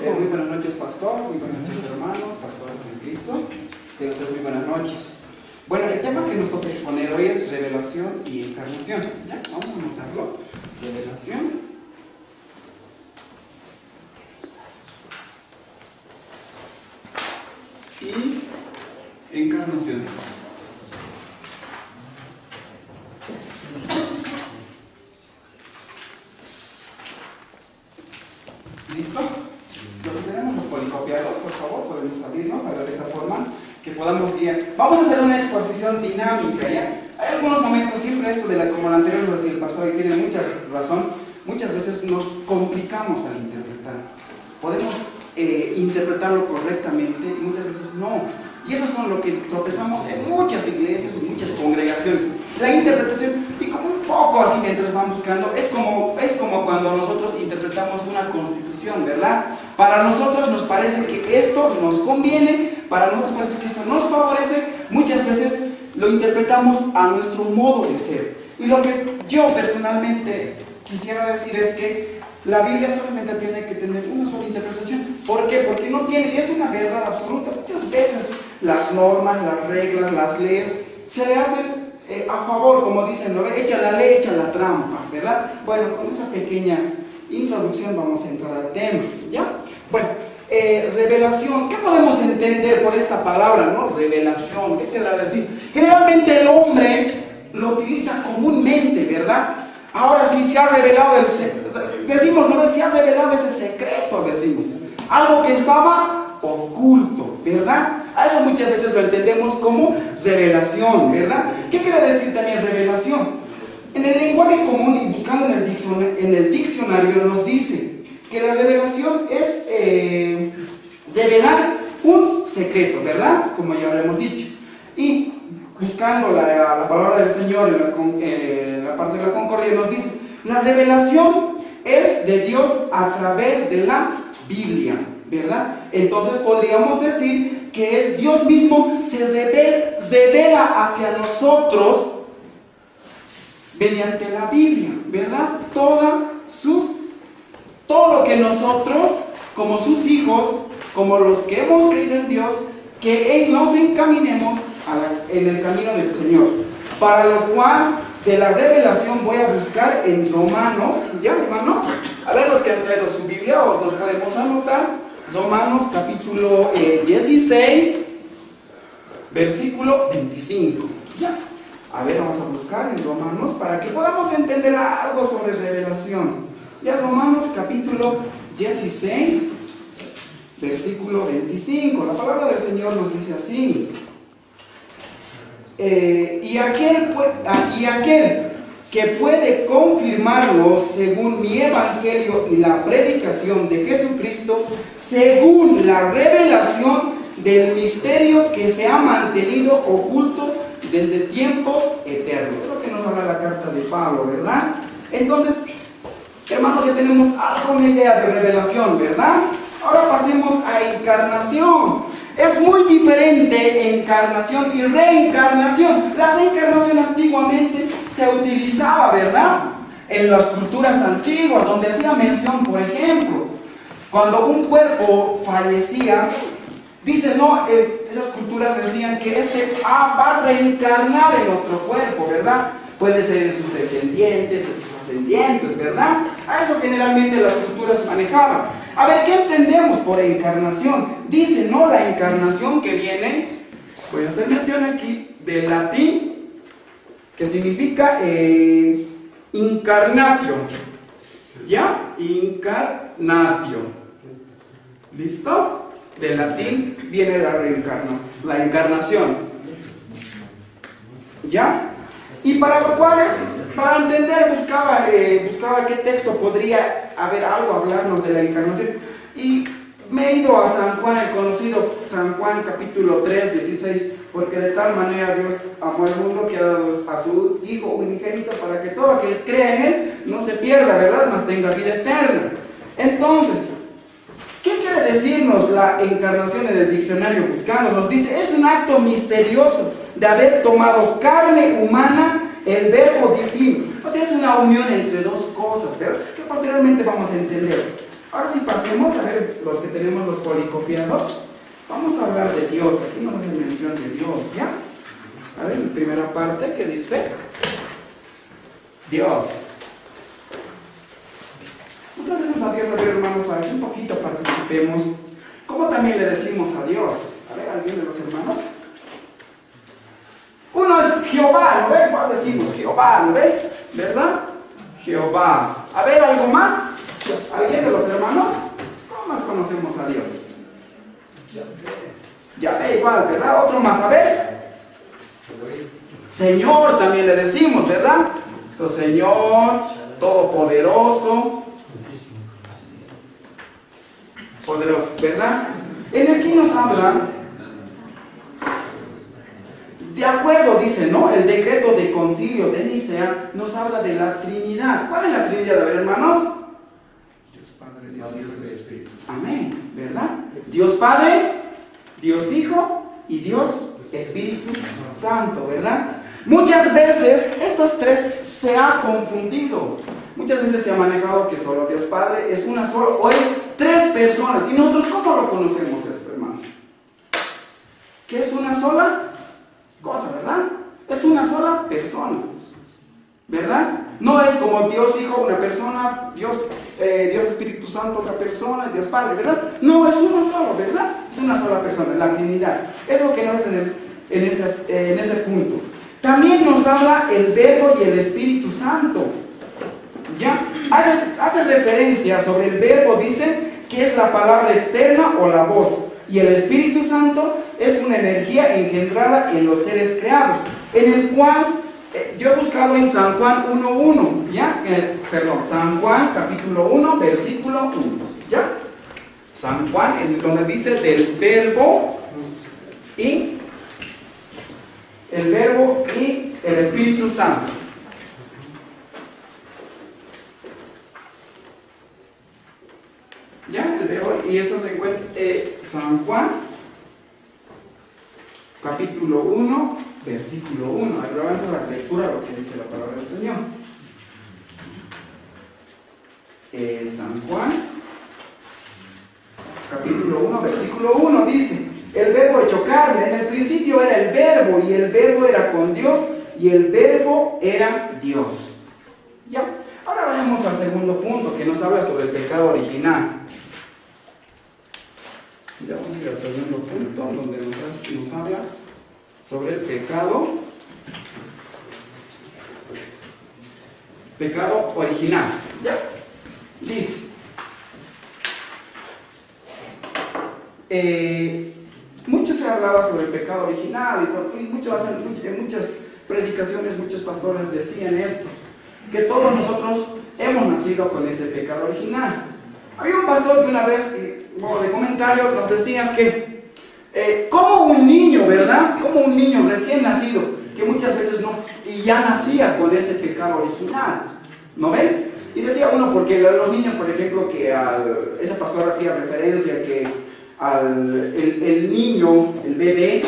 Muy buenas noches, pastor. Muy buenas noches, hermanos, pastores en Cristo. Muy buenas noches. Bueno, el tema que nos toca exponer hoy es revelación y encarnación. ¿Ya? Vamos a anotarlo. Revelación y encarnación. ¿Listo? Lo que tenemos los policopiados, por favor, podemos abrirnos para de esa forma que podamos guiar. Vamos a hacer una exposición dinámica, ¿ya? Hay algunos momentos, siempre esto de como la anterior nos decía el pastor, y tiene mucha razón, muchas veces nos complicamos al interpretar. Podemos interpretarlo correctamente y muchas veces no. Y eso es lo que tropezamos en muchas iglesias, en muchas congregaciones. La interpretación, y como un poco así mientras van buscando, es como cuando nosotros interpretamos una constitución, ¿verdad? Para nosotros nos parece que esto nos conviene, para nosotros parece que esto nos favorece, muchas veces lo interpretamos a nuestro modo de ser. Y lo que yo personalmente quisiera decir es que la Biblia solamente tiene que tener una sola interpretación. ¿Por qué? Porque no tiene, y es una verdad absoluta. Muchas veces las normas, las reglas, las leyes se le hacen a favor, como dicen, ¿no? Echa la ley, echa la trampa, ¿verdad? Bueno, con esa pequeña introducción vamos a entrar al tema, ¿ya? Bueno, revelación, ¿qué podemos entender por esta palabra, no? Revelación, ¿qué querrá decir? Generalmente el hombre lo utiliza comúnmente, ¿verdad? Ahora sí se ha revelado, decimos, no, se ha revelado ese secreto, decimos, algo que estaba oculto, ¿verdad? A eso muchas veces lo entendemos como revelación, ¿verdad? ¿Qué quiere decir también revelación? En el lenguaje común y buscando en el diccionario nos dice que la revelación es revelar un secreto, ¿verdad? Como ya lo hemos dicho. Y buscando la palabra del Señor en la parte de la Concordia nos dice, la revelación es de Dios a través de la Biblia, ¿verdad? Entonces podríamos decir que es Dios mismo se revela hacia nosotros mediante la Biblia, ¿verdad? Todo lo que nosotros, como sus hijos, como los que hemos creído en Dios, que nos encaminemos en el camino del Señor. Para lo cual, de la revelación voy a buscar en Romanos, ¿ya, hermanos? A ver, los que han traído su Biblia, os los podemos anotar. Romanos capítulo 16, versículo 25. ¿Ya? A ver, vamos a buscar en Romanos para que podamos entender algo sobre revelación. Ya, Romanos capítulo 16, versículo 25. La palabra del Señor nos dice así. Y aquel que puede confirmarlo según mi evangelio y la predicación de Jesucristo, según la revelación del misterio que se ha mantenido oculto desde tiempos eternos. Creo que nos habla la carta de Pablo, ¿verdad? Entonces, hermanos, ya tenemos alguna idea de revelación, ¿verdad? Ahora pasemos a encarnación. Es muy diferente encarnación y reencarnación. La reencarnación antiguamente se utilizaba, ¿verdad? En las culturas antiguas, donde hacía mención, por ejemplo, cuando un cuerpo fallecía, dice, no, esas culturas decían que va a reencarnar en otro cuerpo, ¿verdad? Puede ser en sus descendientes, en sus ascendientes, ¿verdad? A eso generalmente las culturas manejaban. A ver, ¿qué entendemos por encarnación? Dice, ¿no? La encarnación que viene, voy a hacer mención aquí, del latín, que significa incarnatio. ¿Ya? Incarnatio. ¿Listo? Del latín viene la encarnación. ¿Ya? Y para lo cual para entender buscaba qué texto podría haber algo hablarnos de la encarnación. Y me he ido a San Juan, el conocido San Juan capítulo 3, 16, porque de tal manera Dios amó al mundo que ha dado a su Hijo unigénito para que todo aquel que crea en Él no se pierda, ¿verdad? Mas tenga vida eterna. Entonces, ¿qué quiere decirnos la encarnación en el diccionario buscando? Nos dice, es un acto misterioso de haber tomado carne humana el verbo divino. O sea, es una unión entre dos cosas, ¿verdad? Que posteriormente vamos a entender. Ahora sí pasemos a ver los que tenemos los policopiados. Vamos a hablar de Dios. Aquí nos hace mención de Dios, ¿ya? A ver, la primera parte que dice Dios. Muchas veces a Dios, a ver, hermanos, para que un poquito participemos, ¿cómo también le decimos a Dios? A ver, ¿alguien de los hermanos? Uno es Jehová, ¿no ve? ¿Cuál decimos? Jehová, ¿no ve? ¿Verdad? Jehová. A ver, ¿algo más? ¿Alguien de los hermanos? ¿Cómo más conocemos a Dios? Ya, igual, ¿verdad? Otro más, a ver. Señor también le decimos, ¿verdad? Entonces, Señor, Todopoderoso, poderoso, ¿verdad? En aquí nos habla, de acuerdo, dice, ¿no? El decreto de concilio de Nicea nos habla de la Trinidad. ¿Cuál es la Trinidad? A ver, hermanos. Dios Padre, Dios Hijo y Espíritu. Amén, ¿verdad? Dios Padre, Dios Hijo y Dios Espíritu Santo, ¿verdad? Muchas veces estos tres se ha confundido. Muchas veces se ha manejado que solo Dios Padre es una sola o es tres personas. ¿Y nosotros cómo lo conocemos esto, hermanos? Que es una sola cosa, ¿verdad? Es una sola persona, ¿verdad? No es como Dios Hijo, una persona, Dios Espíritu Santo, otra persona, Dios Padre, ¿verdad? No, es uno solo, ¿verdad? Es una sola persona, la Trinidad. Es lo que nos dice en ese punto. También nos habla el Verbo y el Espíritu Santo. ¿Ya? Hace referencia sobre el Verbo, dice que es la palabra externa o la voz. Y el Espíritu Santo es una energía engendrada en los seres creados, en el cual yo he buscado en San Juan 1.1, ¿ya? San Juan capítulo 1, versículo 1, ¿ya? San Juan, en donde dice del Verbo y el Espíritu Santo. ¿Ya? El Verbo, y eso se encuentra San Juan capítulo 1, versículo 1. Ahí levanta la lectura lo que dice la palabra del Señor. San Juan capítulo 1, versículo 1 dice: el Verbo hecho carne, en el principio era el Verbo, y el Verbo era con Dios, y el Verbo era Dios. ¿Ya? Ahora vayamos al segundo punto, que nos habla sobre el pecado original. Ya vamos a ir al segundo punto, donde nos habla sobre el pecado original. ¿Ya? Dice, mucho se hablaba sobre el pecado original, y en muchas predicaciones muchos pastores decían esto, que todos nosotros hemos nacido con ese pecado original. Había un pastor que una vez, de comentarios, nos decía que como un niño, ¿verdad? Como un niño recién nacido, que muchas veces no, y ya nacía con ese pecado original, ¿no ven? Y decía uno, porque los niños, por ejemplo, que ese pastor hacía referencia que el niño, el bebé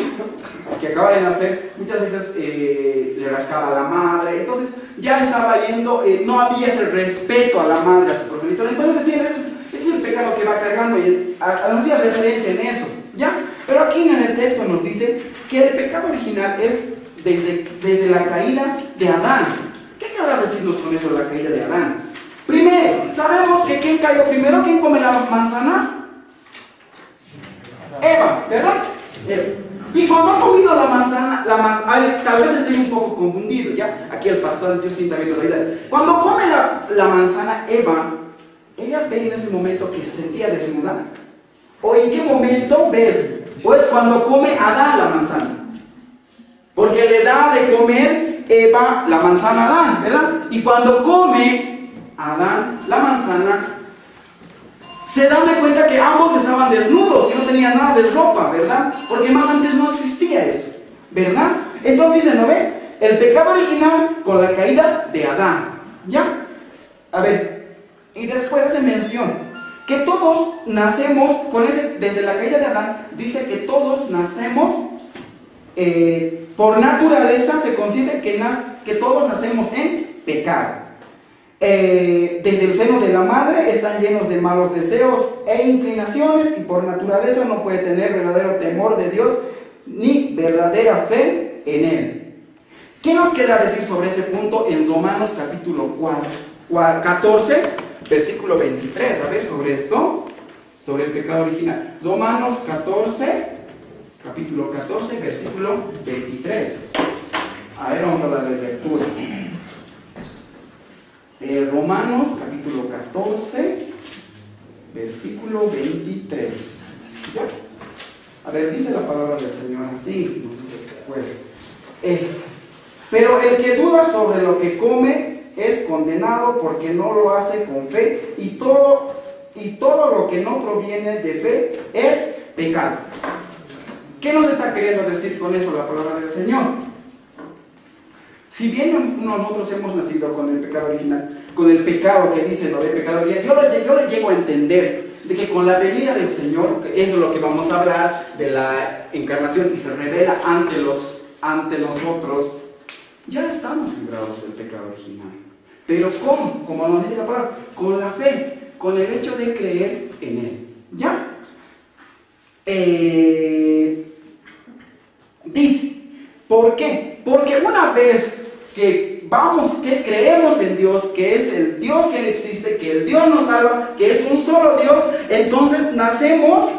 que acaba de nacer, muchas veces le rascaba a la madre, entonces ya estaba yendo, no había ese respeto a la madre, a su progenitor. Entonces decían, ese es el pecado que va cargando, y hacía referencia en eso, ¿ya? Pero aquí en el texto nos dice que el pecado original es desde la caída de Adán. ¿Qué querrá decirnos con eso, la caída de Adán? Primero, sabemos que ¿quién cayó primero? ¿Quién come la manzana? Eva, ¿verdad? Eva. Y cuando ha comido la manzana, tal vez estoy un poco confundido, ¿ya? Aquí el pastor Justin también nos ayuda. Cuando come la manzana, ella ve en ese momento que se sentía desnuda. ¿O en qué momento ves? Pues cuando come Adán la manzana. Porque le da de comer Eva la manzana a Adán, ¿verdad? Y cuando come Adán la manzana, se dan de cuenta que ambos estaban desnudos y no tenían nada de ropa, ¿verdad? Porque más antes no existía eso, ¿verdad? Entonces dice, ¿no ve? El pecado original con la caída de Adán, ¿ya? A ver, y después se menciona que todos nacemos con desde la caída de Adán, dice que todos nacemos, por naturaleza se concibe que todos nacemos en pecado. desde el seno de la madre están llenos de malos deseos e inclinaciones y por naturaleza no puede tener verdadero temor de Dios ni verdadera fe en Él. ¿Qué nos queda decir sobre ese punto en Romanos capítulo 14, versículo 23? A ver, sobre esto, sobre el pecado original. Romanos 14, capítulo 14, versículo 23. A ver, vamos a darle lectura. Romanos capítulo 14, versículo 23. ¿Ya? A ver, dice la palabra del Señor así. Pues, pero el que duda sobre lo que come es condenado porque no lo hace con fe, y todo lo que no proviene de fe es pecado. ¿Qué nos está queriendo decir con eso la palabra del Señor? Si bien nosotros hemos nacido con el pecado original, con el pecado que dice lo de pecado original, yo le llego a entender de que con la venida del Señor, eso es lo que vamos a hablar de la encarnación y se revela ante nosotros, ya estamos librados del pecado original. Pero ¿cómo? Como nos dice la palabra, con la fe, con el hecho de creer en Él. ¿Ya? Dice, ¿por qué? Porque una vez que creemos en Dios, que es el Dios que existe, que el Dios nos salva, que es un solo Dios, entonces nacemos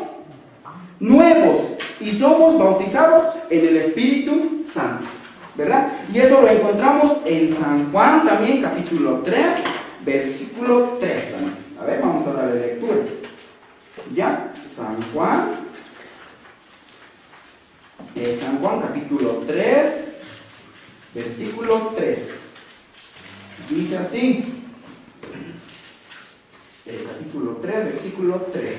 nuevos y somos bautizados en el Espíritu Santo, ¿verdad? Y eso lo encontramos en San Juan también, capítulo 3, versículo 3 también. A ver, vamos a darle lectura. ¿Ya? San Juan capítulo 3, versículo 3. Dice así. Capítulo 3, versículo 3.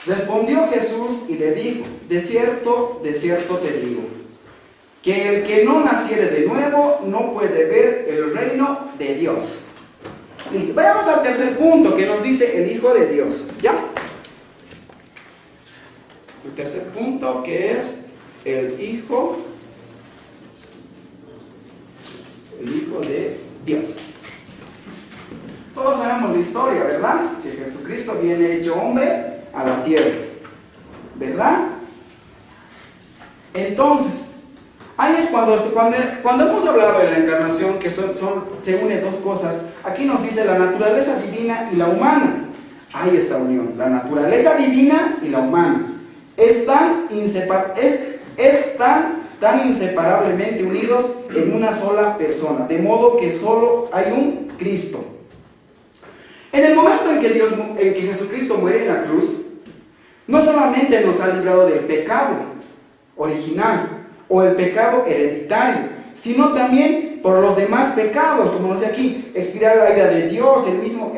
Respondió Jesús y le dijo: de cierto te digo, que el que no naciere de nuevo no puede ver el reino de Dios. Listo. Vayamos al tercer punto que nos dice el Hijo de Dios. ¿Ya? El tercer punto, que es el Hijo de Dios. Todos sabemos la historia, ¿verdad? Que Jesucristo viene hecho hombre a la tierra, ¿verdad? Entonces, ahí es cuando hemos hablado de la encarnación, que se unen dos cosas. Aquí nos dice la naturaleza divina y la humana. Hay esa unión, la naturaleza divina y la humana. Están tan inseparablemente unidos en una sola persona, de modo que solo hay un Cristo. En el momento en que Jesucristo muere en la cruz, no solamente nos ha librado del pecado original o el pecado hereditario, sino también por los demás pecados, como nos dice aquí, expirar la ira de Dios. El mismo,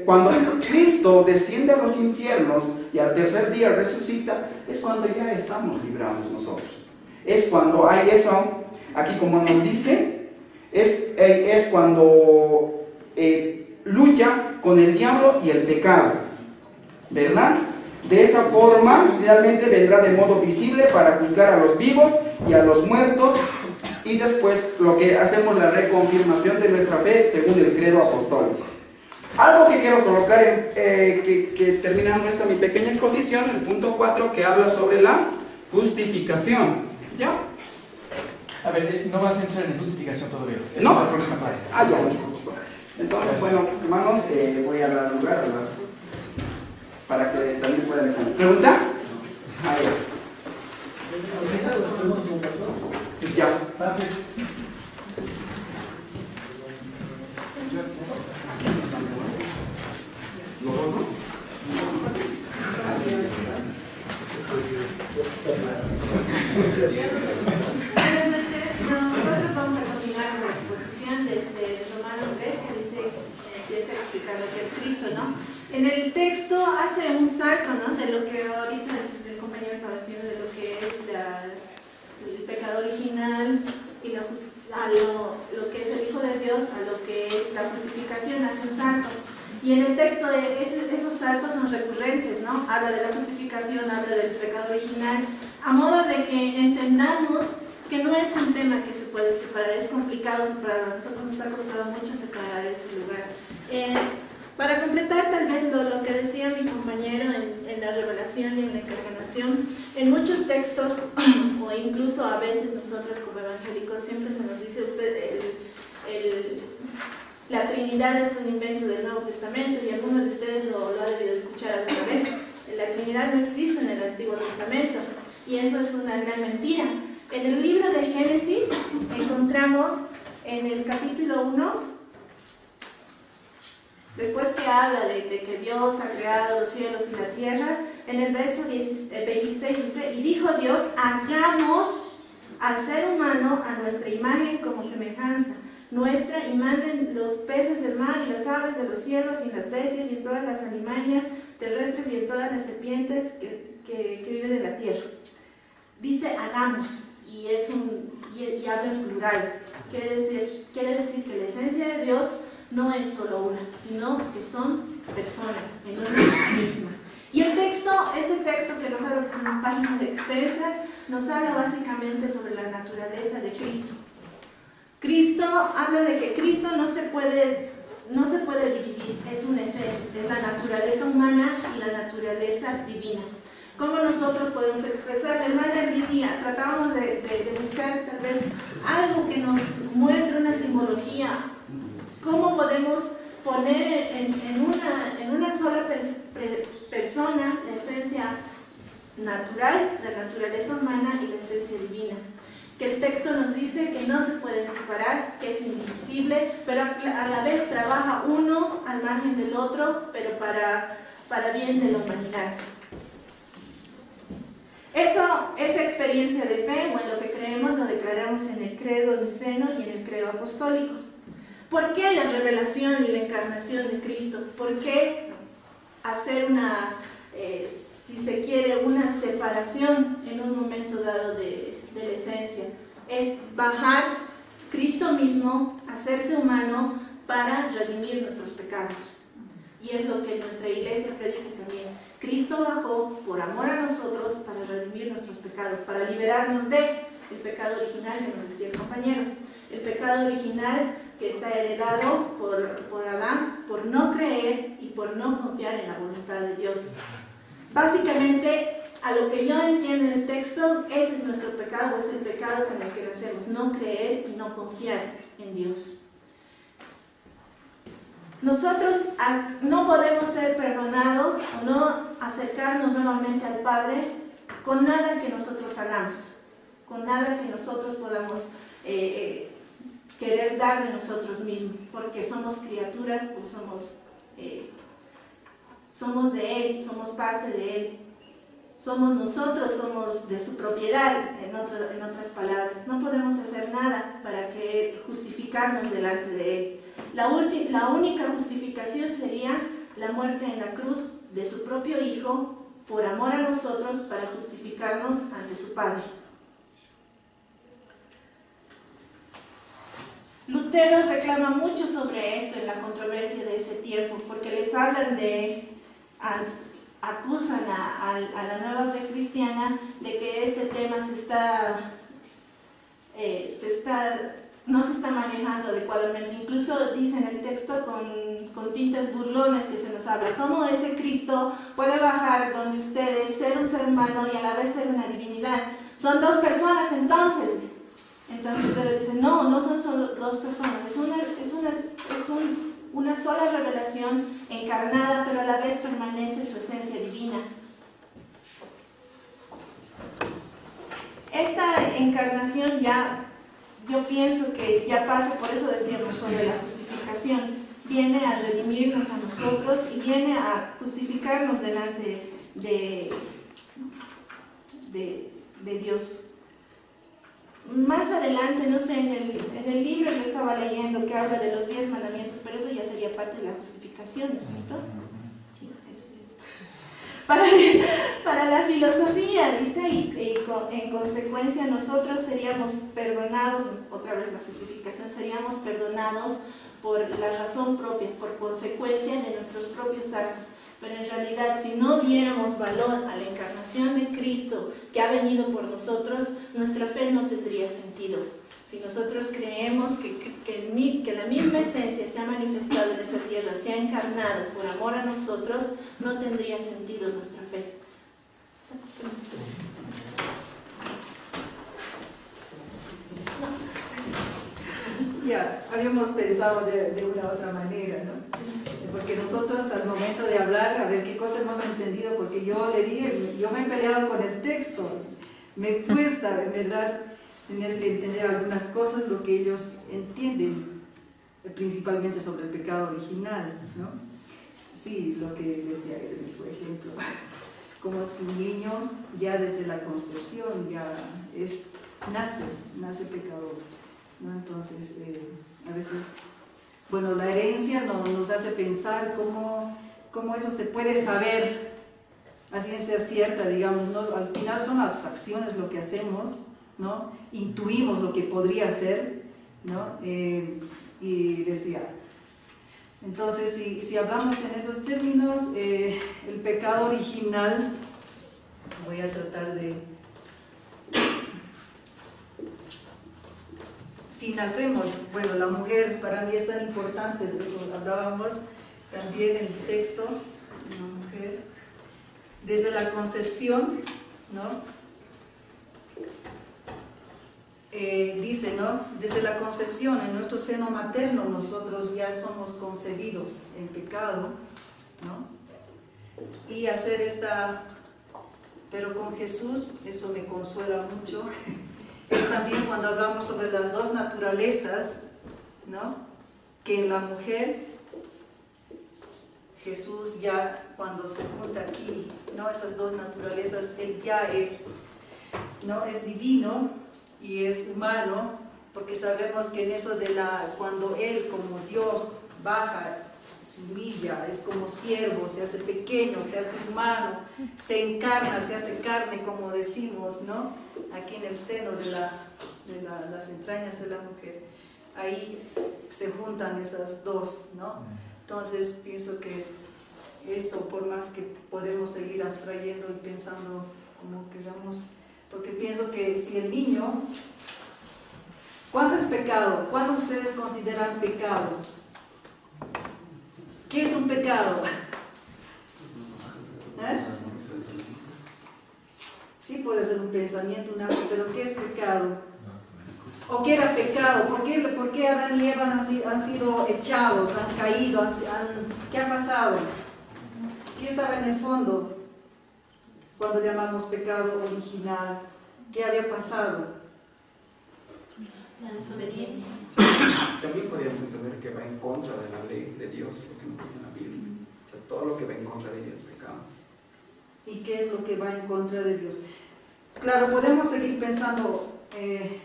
cuando Cristo desciende a los infiernos y al tercer día resucita, es cuando ya estamos librados nosotros. Es cuando hay eso, aquí como nos dice, es cuando lucha con el diablo y el pecado, ¿verdad? De esa forma, realmente vendrá de modo visible para juzgar a los vivos y a los muertos, y después lo que hacemos la reconfirmación de nuestra fe según el credo apostólico. Algo que quiero colocar, que terminando esta mi pequeña exposición, el punto 4, que habla sobre la justificación. ¿Ya? A ver, no vas a entrar en justificación todavía. No. Es la próxima clase. Ya listo. Entonces, bueno, hermanos, voy a dar lugar para que también puedan dejar. ¿Pregunta? Ahí va. Ya. Pase. Buenas noches. Nosotros vamos a continuar con la exposición desde Romanos 3, que dice, empieza a explicar lo que es Cristo, ¿no? En el texto hace un salto, ¿no? De lo que ahorita el compañero estaba diciendo, de lo que es el pecado original y a lo que es el Hijo de Dios, a lo que es la justificación, hace un salto. Y en el texto esos saltos son recurrentes, ¿no? Habla de la justificación, habla del pecado original, a modo de que entendamos que no es un tema que se puede separar, es complicado separarlo, a nosotros nos ha costado mucho separar ese lugar. Para completar tal vez lo que decía mi compañero en la revelación y en la encarnación, en muchos textos, o incluso a veces nosotros como evangélicos, siempre se nos dice la Trinidad es un invento del Nuevo Testamento, y algunos de ustedes lo ha debido escuchar alguna vez. La Trinidad no existe en el Antiguo Testamento, y eso es una gran mentira. En el libro de Génesis encontramos en el capítulo 1, después que habla de que Dios ha creado los cielos y la tierra, en el verso 26 dice: y dijo Dios, hagamos al ser humano a nuestra imagen como semejanza nuestra, y manden los peces del mar y las aves de los cielos y las bestias y en todas las alimañas terrestres y en todas las serpientes que viven en la tierra. Dice hagamos, y habla en plural. Quiere decir que la esencia de Dios no es solo una, sino que son personas en una misma. Y este texto que nos habla, que son páginas extensas, nos habla básicamente sobre la naturaleza de Cristo. Cristo habla de que Cristo no se puede dividir, es una esencia, es la naturaleza humana y la naturaleza divina. ¿Cómo nosotros podemos expresar? La hermana Lidia, tratábamos de buscar tal vez algo que nos muestre una simbología. ¿Cómo podemos poner en una sola persona la esencia natural, la naturaleza humana y la esencia divina? Que el texto nos dice que no se pueden separar, que es indivisible, pero a la vez trabaja uno al margen del otro, pero para bien de la humanidad. Esa experiencia de fe, o en lo que creemos, lo declaramos en el credo niceno y en el credo apostólico. ¿Por qué la revelación y la encarnación de Cristo? ¿Por qué hacer si se quiere, una separación en un momento dado de la esencia? Es bajar Cristo mismo, hacerse humano para redimir nuestros pecados. Y es lo que nuestra iglesia predica también. Cristo bajó por amor a nosotros para redimir nuestros pecados, para liberarnos del pecado original, que nos decía el compañero. El pecado original que está heredado por Adán, por no creer y por no confiar en la voluntad de Dios. Básicamente, a lo que yo entiendo en el texto, ese es nuestro pecado, es el pecado con el que nacemos, no creer y no confiar en Dios. Nosotros no podemos ser perdonados o no acercarnos nuevamente al Padre con nada que nosotros hagamos, con nada que nosotros podamos querer dar de nosotros mismos, porque somos criaturas o somos de Él, somos parte de Él. Nosotros somos de su propiedad, en otras palabras. No podemos hacer nada para justificarnos delante de Él. La única justificación sería la muerte en la cruz de su propio Hijo por amor a nosotros, para justificarnos ante su Padre. Lutero reclama mucho sobre esto en la controversia de ese tiempo, porque les hablan acusan a la nueva fe cristiana de que este tema no se está manejando adecuadamente. Incluso dice en el texto con tintes burlones que se nos habla, ¿cómo ese Cristo puede bajar donde ustedes, ser un ser humano y a la vez ser una divinidad? Son dos personas entonces. Entonces Lutero dice, no son solo dos personas, es una sola revelación encarnada, pero a la vez permanece su esencia divina. Esta encarnación yo pienso que ya pasa, por eso decíamos sobre la justificación, viene a redimirnos a nosotros y viene a justificarnos delante de Dios. Más adelante, no sé, en el libro yo estaba leyendo que habla de los 10 mandamientos, pero eso ya sería parte de la justificación, ¿no es cierto? Sí, eso es. Para la filosofía, dice, y en consecuencia nosotros seríamos perdonados, otra vez la justificación, seríamos perdonados por la razón propia, por consecuencia de nuestros propios actos. Pero en realidad, si no diéramos valor a la encarnación de Cristo que ha venido por nosotros, nuestra fe no tendría sentido. Si nosotros creemos que la misma esencia se ha manifestado en esta tierra, se ha encarnado por amor a nosotros, no tendría sentido nuestra fe. Ya, habíamos pensado de una otra manera, ¿no? Porque nosotros al momento de hablar, a ver qué cosa hemos entendido, porque yo le dije, yo me he peleado con el texto, me cuesta, en verdad, tener que entender algunas cosas, lo que ellos entienden, principalmente sobre el pecado original, ¿no? Sí, lo que decía él en su ejemplo, como es que un niño ya desde la concepción ya nace pecador, ¿no? Entonces, a veces, bueno, la herencia nos hace pensar cómo eso se puede saber a ciencia cierta, digamos, ¿no? Al final son abstracciones lo que hacemos, ¿no? Intuimos lo que podría ser, ¿no? Y decía, entonces si hablamos en esos términos, el pecado original, voy a tratar de, si nacemos, bueno, la mujer para mí es tan importante, de eso hablábamos también en el texto, una mujer, desde la concepción, ¿no? Dice, ¿no? Desde la concepción, en nuestro seno materno, nosotros ya somos concebidos en pecado, ¿no? Y hacer pero con Jesús, eso me consuela mucho. También cuando hablamos sobre las dos naturalezas, ¿no? Que en la mujer, Jesús ya cuando se junta aquí, ¿no? Esas dos naturalezas, Él ya es, ¿no? Es divino y es humano, porque sabemos que en eso cuando Él como Dios baja, se humilla, es como siervo, se hace pequeño, se hace humano, se encarna, se hace carne, como decimos, ¿no? Aquí en el seno de las entrañas de la mujer, ahí se juntan esas dos, ¿no? Entonces pienso que esto, por más que podemos seguir abstrayendo y pensando como queramos, porque pienso que si el niño, ¿cuándo es pecado? ¿Cuándo ustedes consideran pecado? ¿Qué es un pecado? ¿Eh? Sí puede ser un pensamiento, un acto, pero ¿qué es pecado? ¿O qué era pecado? ¿Por qué Adán y Eva han sido echados, han caído? ¿Qué ha pasado? ¿Qué estaba en el fondo cuando llamamos pecado original? ¿Qué había pasado? La desobediencia. También podríamos entender que va en contra de la ley de Dios, lo que nos dice en la Biblia. O sea, todo lo que va en contra de ella es pecado. ¿Y qué es lo que va en contra de Dios? Claro, podemos seguir pensando,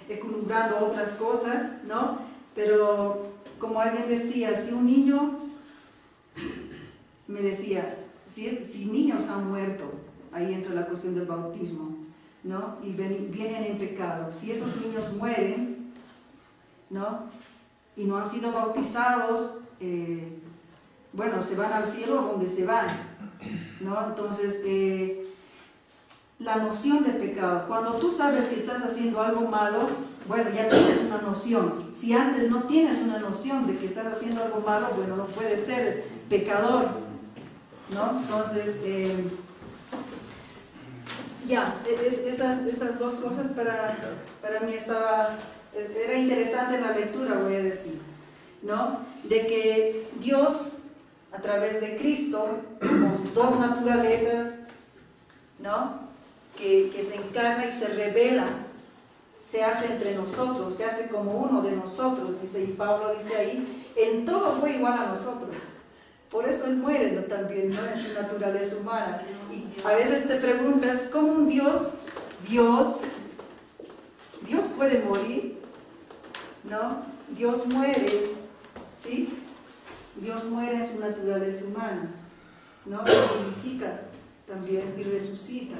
equilibrando otras cosas, ¿no? Pero como alguien decía, si un niño, me decía, si niños han muerto, ahí entra la cuestión del bautismo, ¿no? Y vienen en pecado. Si esos niños mueren, ¿no? Y no han sido bautizados, bueno, se van al cielo donde se van, ¿no? Entonces, la noción de pecado, cuando tú sabes que estás haciendo algo malo, bueno, ya tienes una noción. Si antes no tienes una noción de que estás haciendo algo malo, bueno, no puedes ser pecador, ¿no? Entonces, esas dos cosas para mí era interesante en la lectura, voy a decir, ¿no? De que Dios, a través de Cristo, tenemos dos naturalezas, ¿no? Que se encarna y se revela, se hace entre nosotros, se hace como uno de nosotros, dice, y Pablo dice ahí, en todo fue igual a nosotros. Por eso Él muere, ¿no? También, ¿no? En su naturaleza humana. Y a veces te preguntas, ¿cómo un Dios puede morir? ¿No? Dios muere, ¿sí? Dios muere en su naturaleza humana, ¿no? Significa también y resucita,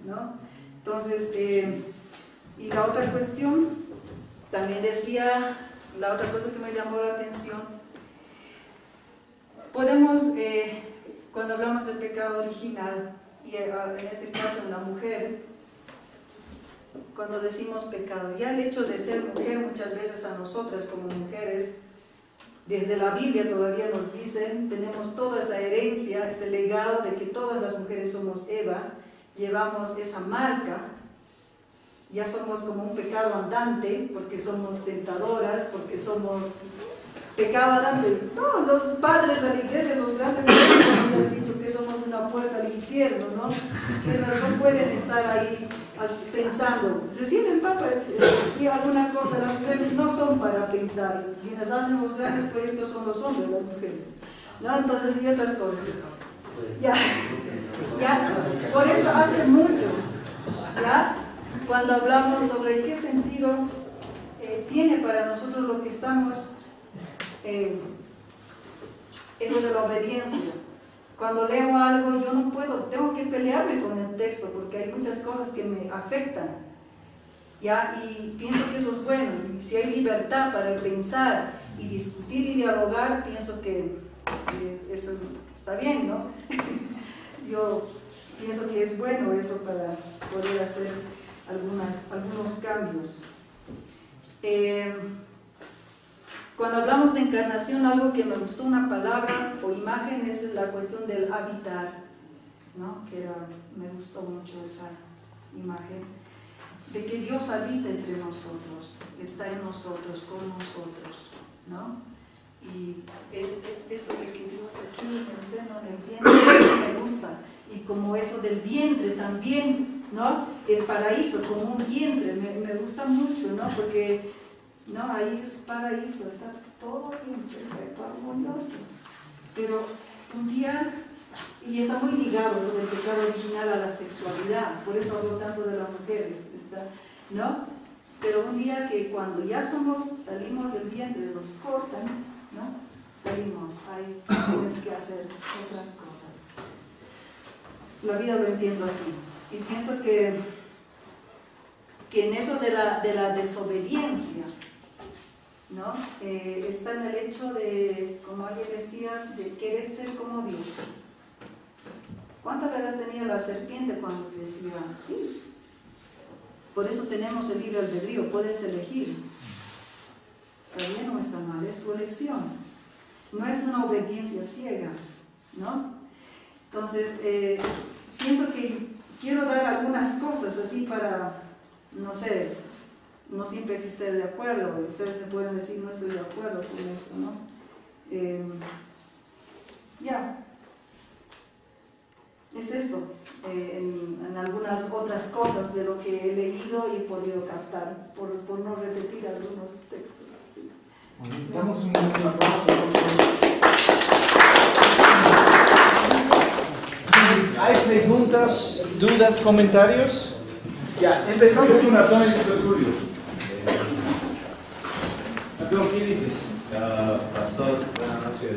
¿no? Entonces, y la otra cuestión, también decía, la otra cosa que me llamó la atención, podemos cuando hablamos del pecado original, y en este caso en la mujer, cuando decimos pecado, ya el hecho de ser mujer muchas veces a nosotras como mujeres, desde la Biblia todavía nos dicen, tenemos toda esa herencia, ese legado de que todas las mujeres somos Eva, llevamos esa marca, ya somos como un pecado andante, porque somos tentadoras, porque somos pecado andante. No, los padres de la iglesia, los grandes padres nos han dicho que somos una puerta al infierno, ¿no? Que esas no pueden estar ahí pensando, se sienten papas y alguna cosa, las mujeres no son para pensar, quienes hacen los grandes proyectos son los hombres, las mujeres, ¿no? Entonces, y otras cosas. Ya, por eso hace mucho, ¿ya? Cuando hablamos sobre qué sentido tiene para nosotros lo que estamos, eso de la obediencia. Cuando leo algo yo no puedo, tengo que pelearme con el texto porque hay muchas cosas que me afectan, ¿ya? Y pienso que eso es bueno, y si hay libertad para pensar y discutir y dialogar, pienso que eso está bien, ¿no? Yo pienso que es bueno eso para poder hacer algunos cambios. Cuando hablamos de encarnación, algo que me gustó, una palabra o imagen, es la cuestión del habitar, ¿no? Me gustó mucho esa imagen, de que Dios habita entre nosotros, está en nosotros, con nosotros, ¿no? Y esto de que Dios aquí en el seno, en el vientre, me gusta, y como eso del vientre también, ¿no? El paraíso como un vientre, me gusta mucho, ¿no? Porque no, ahí es paraíso, está todo bien perfecto, armonioso. Pero un día, y está muy ligado sobre el pecado original a la sexualidad, por eso hablo tanto de las mujeres, ¿no? Pero un día que cuando ya salimos del vientre, nos cortan, ¿no? Salimos, ahí tienes que hacer otras cosas. La vida lo entiendo así. Y pienso que en eso de la desobediencia, ¿no? Está en el hecho de, como alguien decía, de querer ser como Dios. ¿Cuánta verdad tenía la serpiente cuando decía sí? Por eso tenemos el libre albedrío, puedes elegir. ¿Está bien o está mal? Es tu elección. No es una obediencia ciega, ¿no? Entonces, pienso que quiero dar algunas cosas así para, no sé, no siempre que esté de acuerdo, ustedes me pueden decir no estoy de acuerdo con eso, ¿no? Es esto, en algunas otras cosas de lo que he leído y he podido captar, por no repetir algunos textos. Sí. Damos un aplauso. ¿Hay preguntas, dudas, comentarios? Ya, empezamos con Antonio y después Julio. Antonio, ¿qué dices? Pastor, buenas noches.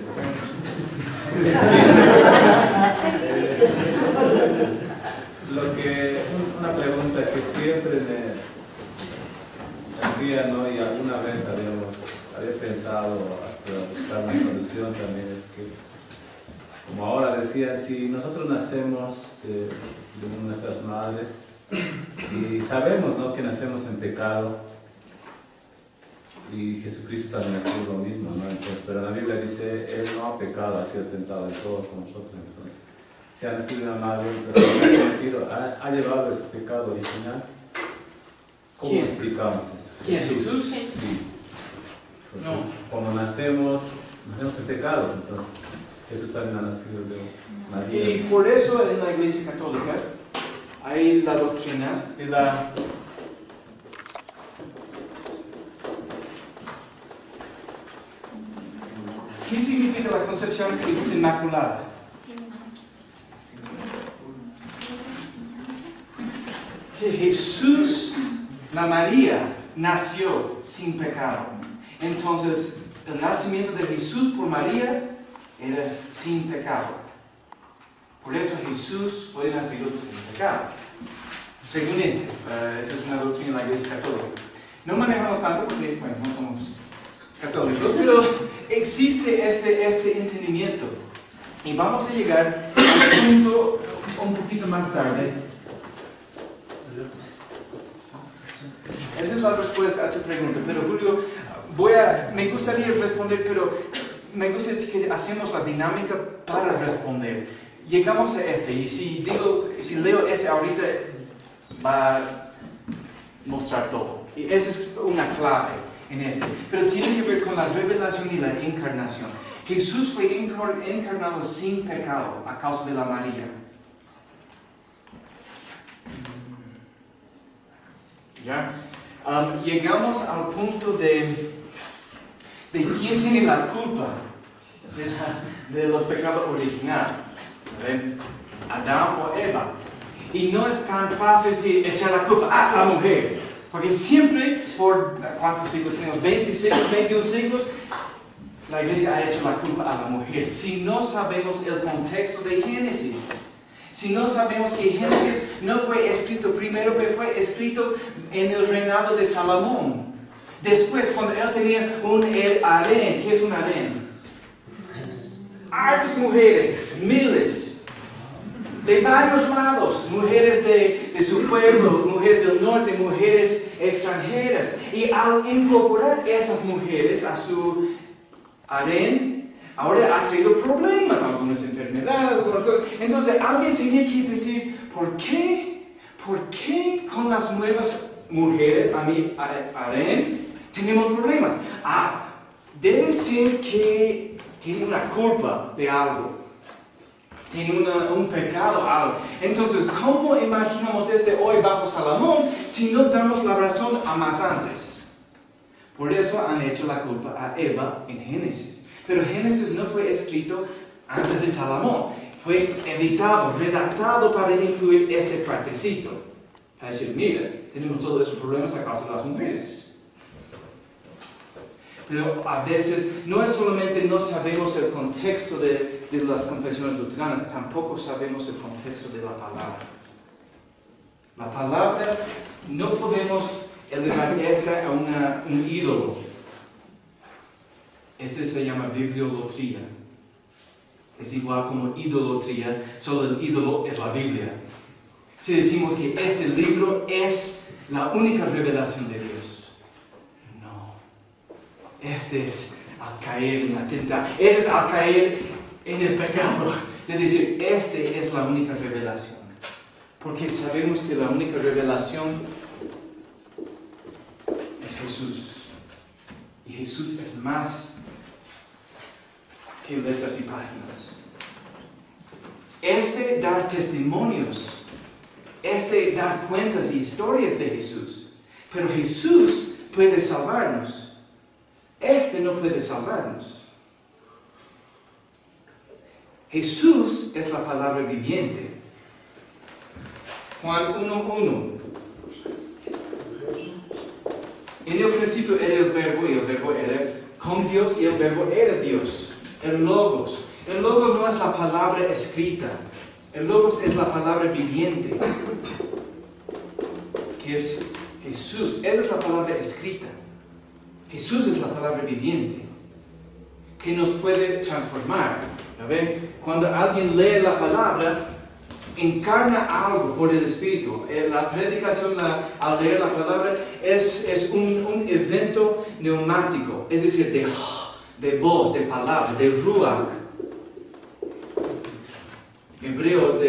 Una pregunta que siempre me hacía, ¿no? Y alguna vez había pensado hasta buscar una solución también, es que, como ahora decía, si nosotros nacemos de nuestras madres y sabemos, ¿no?, que nacemos en pecado, y Jesucristo también ha sido lo mismo, ¿no? Entonces, pero la Biblia dice, Él no ha pecado, ha sido tentado en todo como nosotros. Entonces, si ha nacido de una madre, entonces ha llevado ese pecado original. ¿Cómo ¿Quién? explicamos eso? ¿Quién? ¿Jesús? Sí. Porque No. como nacemos en pecado, entonces Jesús también ha nacido de María. Y por eso en la Iglesia Católica hay la doctrina de la... ¿Qué significa la concepción inmaculada? Que Jesús, la María, nació sin pecado. Entonces, el nacimiento de Jesús por María era sin pecado. Por eso Jesús fue nacido sin pecado. Según esa es una doctrina de la Iglesia Católica. No manejamos tanto porque, bueno, no somos católicos, pero existe este entendimiento. Y vamos a llegar al punto un poquito más tarde. Esa es la respuesta a tu pregunta, pero Julio, me gustaría responder, pero me gustaría que hacemos la dinámica para responder. Llegamos a y si leo ese ahorita, va a mostrar todo. Y esa es una clave en este. Pero tiene que ver con la revelación y la encarnación. Jesús fue encarnado sin pecado a causa de la María. ¿Ya? Llegamos al punto de quién tiene la culpa de los pecados original. Adán o Eva. Y no es tan fácil echar la culpa a la mujer. Porque siempre, por ¿cuántos siglos tenemos? 20 siglos, 21 siglos, la iglesia ha hecho la culpa a la mujer. Si no sabemos el contexto de Génesis, si no sabemos que Génesis no fue escrito primero, pero fue escrito en el reinado de Salomón. Después, cuando él tenía un harén. ¿Qué es un harén? Hartas mujeres, miles, de varios lados, mujeres de su pueblo, mujeres del norte, mujeres extranjeras. Y al incorporar esas mujeres a su harén, ahora ha traído problemas, algunas enfermedades, algunas cosas. Entonces alguien tenía que decir, ¿por qué con las nuevas mujeres a mi harén tenemos problemas? Debe ser que tiene una culpa de algo. Tiene un pecado, algo. Entonces, ¿cómo imaginamos hoy bajo Salomón si no damos la razón a más antes? Por eso han hecho la culpa a Eva en Génesis. Pero Génesis no fue escrito antes de Salomón. Fue editado, redactado para incluir este partecito. Para decir, mira, tenemos todos esos problemas a causa de las mujeres. Pero a veces no es solamente no sabemos el contexto de las confesiones luteranas, tampoco sabemos el contexto de la palabra. La palabra no podemos elevar esta a un ídolo. Ese se llama bibliolatría. Es igual como idolatría, solo el ídolo es la Biblia. Si decimos que este libro es la única revelación de Dios. Este es al caer en la tentación, este es al caer en el pecado. Es decir, este es la única revelación. Porque sabemos que la única revelación es Jesús. Y Jesús es más que letras y páginas. Dar testimonios, dar cuentas y historias de Jesús. Pero Jesús puede salvarnos. No puede salvarnos. Jesús es la palabra viviente. Juan 1:1. En el principio era el verbo y el verbo era con Dios y el verbo era Dios. El Logos. El Logos no es la palabra escrita. El Logos es la palabra viviente. Que es Jesús. Esa es la palabra escrita. Jesús es la palabra viviente que nos puede transformar. ¿Ven? Cuando alguien lee la palabra, encarna algo por el Espíritu. La predicación al leer la palabra es un evento neumático, es decir, de voz, de palabra, de ruach. Hebreo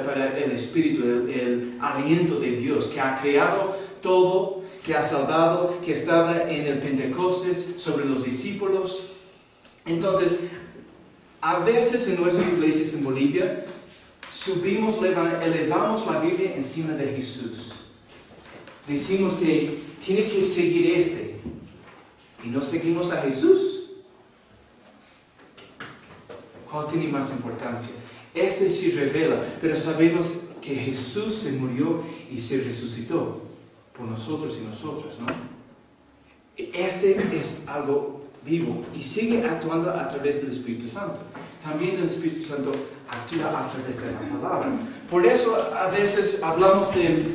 para el Espíritu, el aliento de Dios que ha creado todo, que ha salvado, que estaba en el Pentecostés sobre los discípulos. Entonces, a veces en nuestras iglesias en Bolivia, elevamos la Biblia encima de Jesús. Decimos que tiene que seguir y no seguimos a Jesús. ¿Cuál tiene más importancia? Sí revela, pero sabemos que Jesús se murió y se resucitó por nosotros y nosotras, ¿no? Es algo vivo y sigue actuando a través del Espíritu Santo. También el Espíritu Santo actúa a través de la palabra. Por eso a veces hablamos de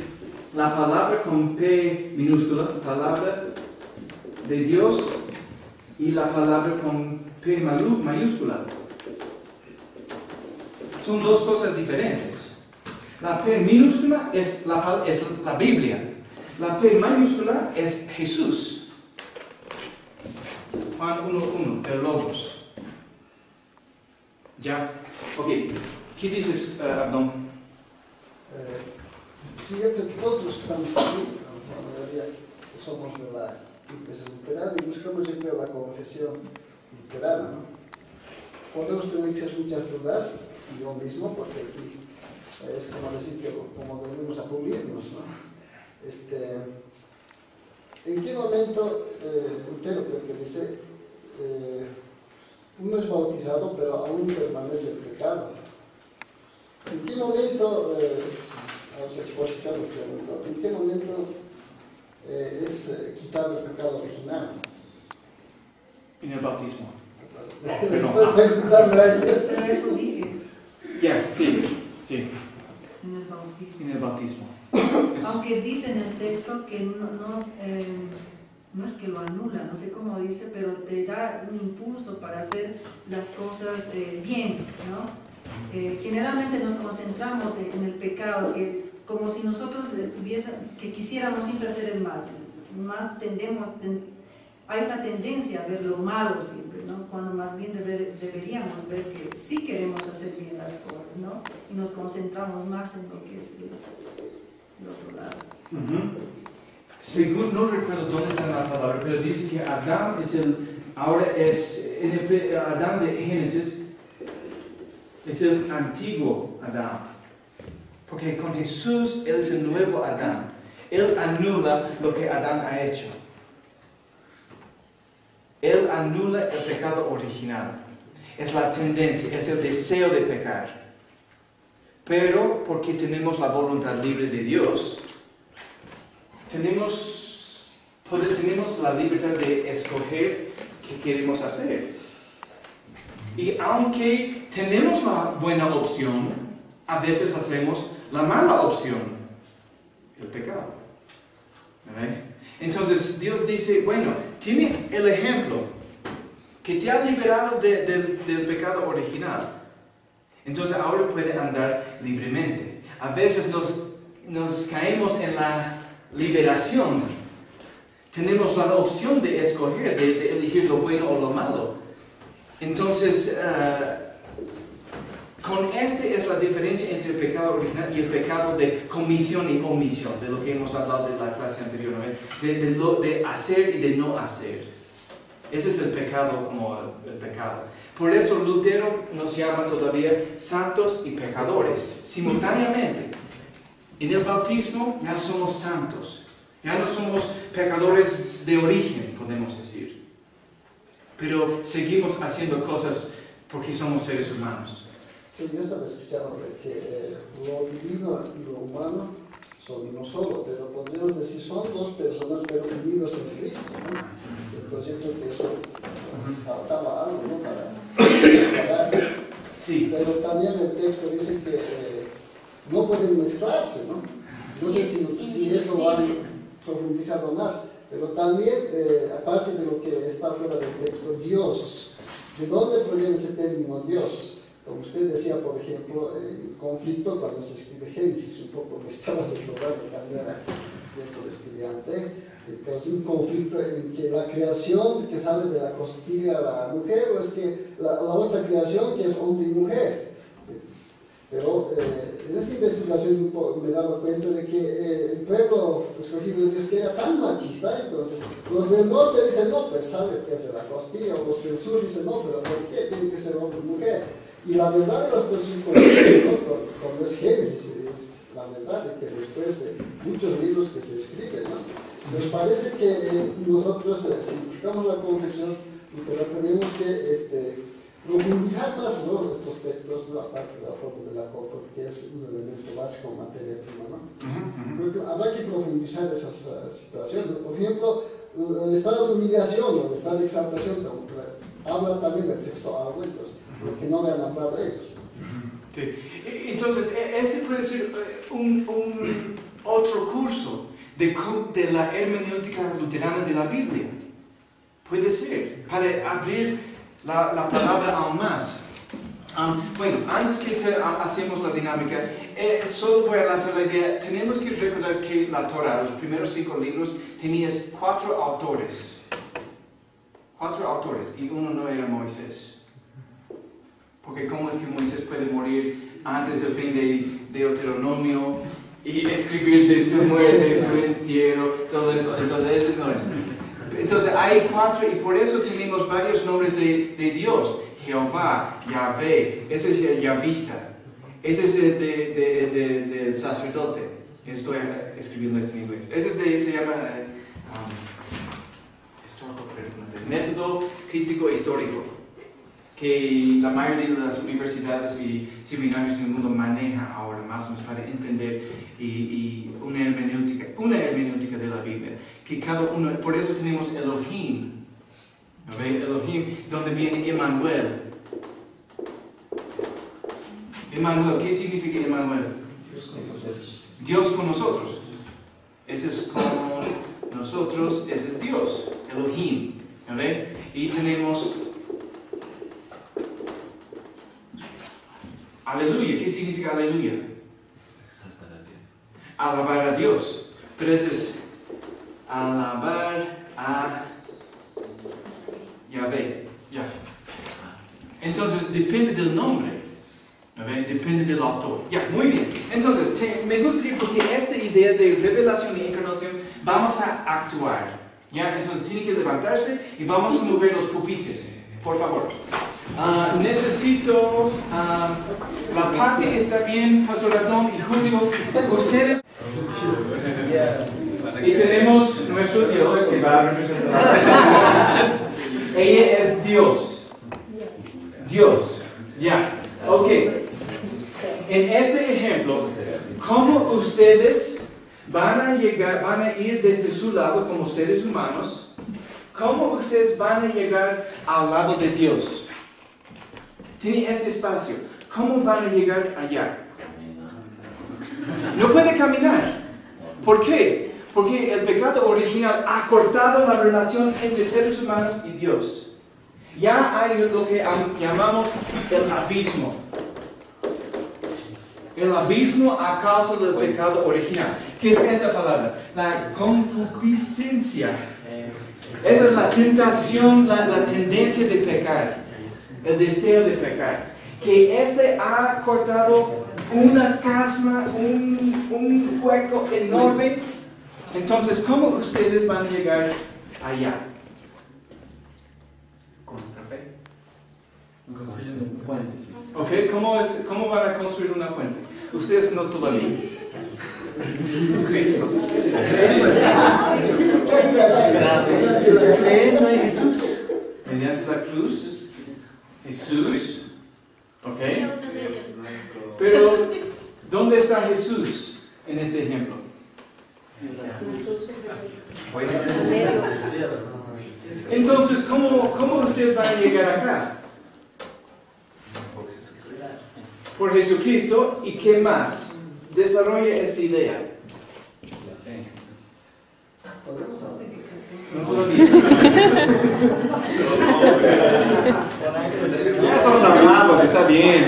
la palabra con P minúscula, palabra de Dios, y la palabra con P mayúscula. son dos cosas diferentes. La P minúscula es la Biblia. La P mayúscula es Jesús. Juan 1:1, el Logos. ¿Ya? Ok. ¿Qué dices, Abdón? Sí, yo creo que todos los que estamos aquí, la mayoría, somos de la iglesia luterana y buscamos, yo creo, la confesión luterana, ¿no? Podemos tener muchas dudas, yo mismo, porque aquí es como decir que como venimos a pulirnos, ¿no? ¿En qué momento, Lutero creo que dice, uno es bautizado pero aún permanece el pecado? ¿En qué momento, vamos a expositar los preguntos, en qué momento es quitar el pecado original? En el bautismo. Estoy preguntando a ellos. Pero eso dije, Ya, sí, en el bautismo. en el bautismo. Aunque dice en el texto que no es que lo anula, no sé cómo dice, pero te da un impulso para hacer las cosas bien, ¿no? Generalmente nos concentramos en el pecado, que como si nosotros que quisiéramos siempre hacer el mal. Hay una tendencia a ver lo malo siempre, ¿no? Cuando más bien deberíamos ver que sí queremos hacer bien las cosas, ¿no? Y nos concentramos más en lo que es el otro lado. Según, no recuerdo dónde está la palabra, pero dice que Adán Adán de Génesis es el antiguo Adán. Porque con Jesús Él es el nuevo Adán. Él anula lo que Adán ha hecho. Él anula el pecado original. Es la tendencia, es el deseo de pecar. Pero porque tenemos la voluntad libre de Dios, tenemos la libertad de escoger qué queremos hacer. Y aunque tenemos la buena opción, a veces hacemos la mala opción, el pecado. ¿Verdad? Entonces Dios dice, bueno, tiene el ejemplo que te ha liberado del pecado original. Entonces ahora puede andar libremente. A veces nos caemos en la liberación. Tenemos la opción de escoger, de elegir lo bueno o lo malo. Entonces, es la diferencia entre el pecado original y el pecado de comisión y omisión, de lo que hemos hablado de la clase anterior, de hacer y de no hacer. Ese es el pecado como el pecado. Por eso Lutero nos llama todavía santos y pecadores, simultáneamente. En el bautismo ya somos santos. Ya no somos pecadores de origen, podemos decir. Pero seguimos haciendo cosas porque somos seres humanos. Sí, yo estaba escuchando de que lo divino y lo humano son uno solo, pero podríamos decir son dos personas, pero unidos en Cristo, ¿no? Entonces yo creo que eso faltaba algo, ¿no? Para Sí. Pero también el texto dice que no pueden mezclarse, ¿no? No sé si eso va profundizado más, pero también, aparte de lo que está fuera del texto, Dios. ¿De dónde proviene ese término Dios? Como usted decía, por ejemplo, el conflicto cuando se escribe Génesis, un poco me estaba recordando también dentro de estudiante, entonces un conflicto en que la creación que sale de la costilla a la mujer, o es que la otra creación que es hombre y mujer. Pero en esa investigación me he dado cuenta de que el pueblo escogido de Dios que era tan machista, entonces los del norte dicen no, pues sale que es de la costilla, o los del sur dicen no, pero ¿por qué tiene que ser hombre y mujer? Y la verdad de las cosas cuando es Génesis, es la verdad de que después de muchos libros que se escriben, ¿no? Me parece que nosotros, si buscamos la confesión, pero tenemos que profundizar más, ¿no? Estos textos, ¿no? Aparte de la foto de la copa, que es un elemento básico en materia prima, ¿no? Creo que habrá que profundizar esas situaciones. Por ejemplo, el estado de humillación o el estado de exaltación, habla también del texto algo, entonces, porque no le han hablado a ellos. Sí. Entonces, este puede ser un otro curso de la hermenéutica luterana de la Biblia. Puede ser, para abrir la palabra aún más. Bueno, antes que hacemos la dinámica, solo voy a lanzar la idea. Tenemos que recordar que la Torah, los primeros 5 libros, tenía 4 autores. 4 autores, y uno no era Moisés. Porque ¿cómo es que Moisés puede morir antes del fin de Deuteronomio y escribir de su muerte, su entierro, todo eso? Entonces, eso no es. Entonces hay 4 y por eso tenemos varios nombres de Dios. Jehová, Yahvé, ese es Yahvista, ese es del sacerdote. Estoy escribiendo esto en inglés. Ese se llama método crítico histórico, que la mayoría de las universidades y seminarios en el mundo maneja ahora más o menos para entender y una hermenéutica de la Biblia. Que cada uno, por eso tenemos Elohim. ¿No ve? Elohim, donde viene Emmanuel. Emmanuel, ¿qué significa Emmanuel? Dios con nosotros. Ese es con nosotros, ese es Dios, Elohim. ¿No ve? Y tenemos Aleluya. ¿Qué significa aleluya? Alabar a Dios. Pero ese es alabar a Yahvé. Ya. Entonces, depende del nombre. ¿No ven? Depende del autor. Ya, muy bien. Entonces, me gustaría, porque esta idea de revelación y encarnación, vamos a actuar. ¿Ya? Entonces, tiene que levantarse y vamos a mover los pupitres. Por favor. Necesito... la Pati está bien, Pastor Adón y Julio. Ustedes... Y tenemos nuestro Dios que va a representar. Ella es Dios. Dios. Ya. Ok. En este ejemplo, ¿cómo ustedes van a ir desde su lado como seres humanos? ¿Cómo ustedes van a llegar al lado de Dios? Tiene este espacio. ¿Cómo van a llegar allá? No puede caminar. ¿Por qué? Porque el pecado original ha cortado la relación entre seres humanos y Dios. Ya hay lo que llamamos el abismo. El abismo a causa del pecado original. ¿Qué es esta palabra? La concupiscencia. Esa es la tentación, la tendencia de pecar. El deseo de pecar. Que ha cortado una casma, un hueco enorme. Entonces, ¿cómo ustedes van a llegar allá? Con nuestra fe. Construyendo un puente. Ok, ¿cómo van a construir una puente? Ustedes no todavía. Cristo. Creyendo en Jesús. Mediante la cruz. Jesús. Ok. Pero, ¿dónde está Jesús en este ejemplo? Entonces, ¿cómo ustedes van a llegar acá? Por Jesucristo. ¿Y qué más? Desarrolla esta idea. No todavía. Ya somos amados, está bien.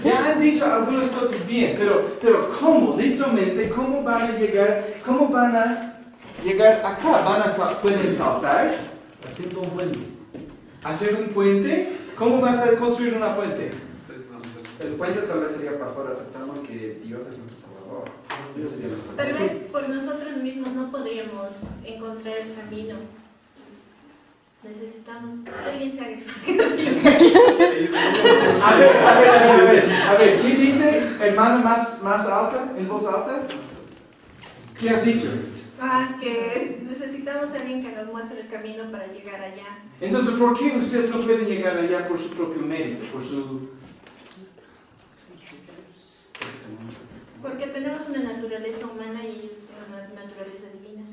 Ya han dicho algunas cosas bien, pero ¿cómo? Literalmente, ¿cómo van a llegar? ¿Cómo van a llegar acá? ¿Pueden saltar? Haciendo un puente. ¿Hacer un puente? ¿Cómo vas a construir una puente? El puente tal vez sería, pastor, aceptando que Dios es nuestro Salvador. Eso sería nuestro Tal vez por nosotros mismos no podríamos encontrar el camino. Necesitamos que alguien se haga. A ver, ¿qué dice hermana más alta, en voz alta? ¿Qué has dicho? Que necesitamos a alguien que nos muestre el camino para llegar allá. Entonces, ¿por qué ustedes no pueden llegar allá por su propio mérito, Porque tenemos una naturaleza humana y una naturaleza divina.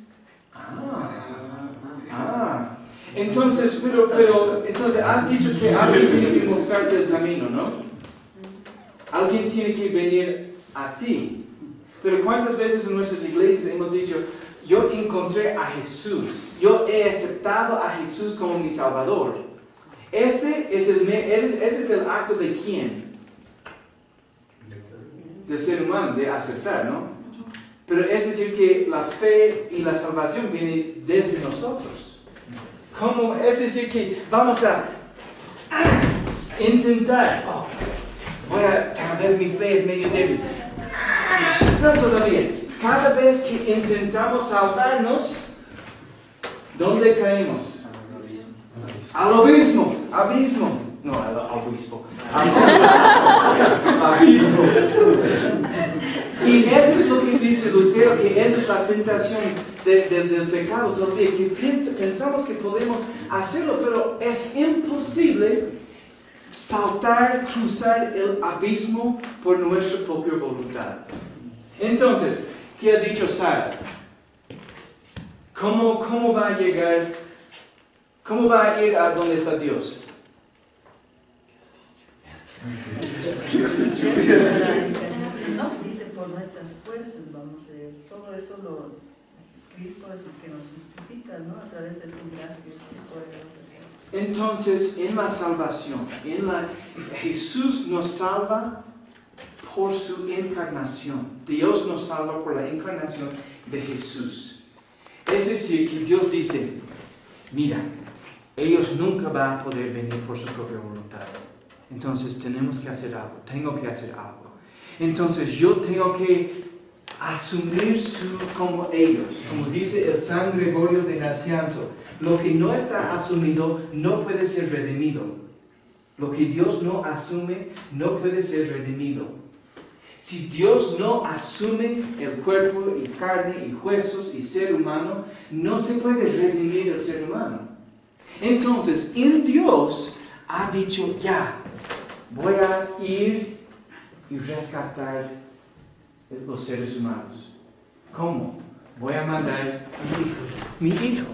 Entonces, entonces has dicho que alguien tiene que mostrarte el camino, ¿no? Alguien tiene que venir a ti. Pero ¿cuántas veces en nuestras iglesias hemos dicho, yo encontré a Jesús, yo he aceptado a Jesús como mi Salvador? ese es el acto de quién? Del ser humano, de aceptar, ¿no? Pero es decir que la fe y la salvación viene desde nosotros. ¿Cómo? Es decir que vamos a intentar, tal vez mi fe es medio débil. No todavía. Cada vez que intentamos salvarnos, ¿dónde caemos? Al abismo. Abismo. No, al obispo. Abismo. Y eso es lo que dice Lutero, que esa es la tentación del pecado todavía, que pensamos que podemos hacerlo, pero es imposible cruzar el abismo por nuestra propia voluntad. Entonces, ¿qué ha dicho Sara? ¿Cómo va a llegar? ¿Cómo va a ir a donde está Dios? No, dice por nuestras fuerzas vamos a ver. Todo eso Cristo es lo que nos justifica, ¿no? A través de su gracia podemos hacer. Entonces, en la salvación, Jesús nos salva por su encarnación. Dios nos salva por la encarnación de Jesús. Es decir, que Dios dice, mira, ellos nunca van a poder venir por su propia voluntad. Entonces tenemos que hacer algo, tengo que hacer algo. Entonces yo tengo que asumir como ellos, como dice el San Gregorio de Nacianzo, lo que no está asumido no puede ser redimido. Lo que Dios no asume no puede ser redimido. Si Dios no asume el cuerpo y carne y huesos y ser humano, no se puede redimir el ser humano. Entonces, en Dios ha dicho, ya, voy a ir y rescatar los seres humanos. ¿Cómo? Voy a mandar mi hijo.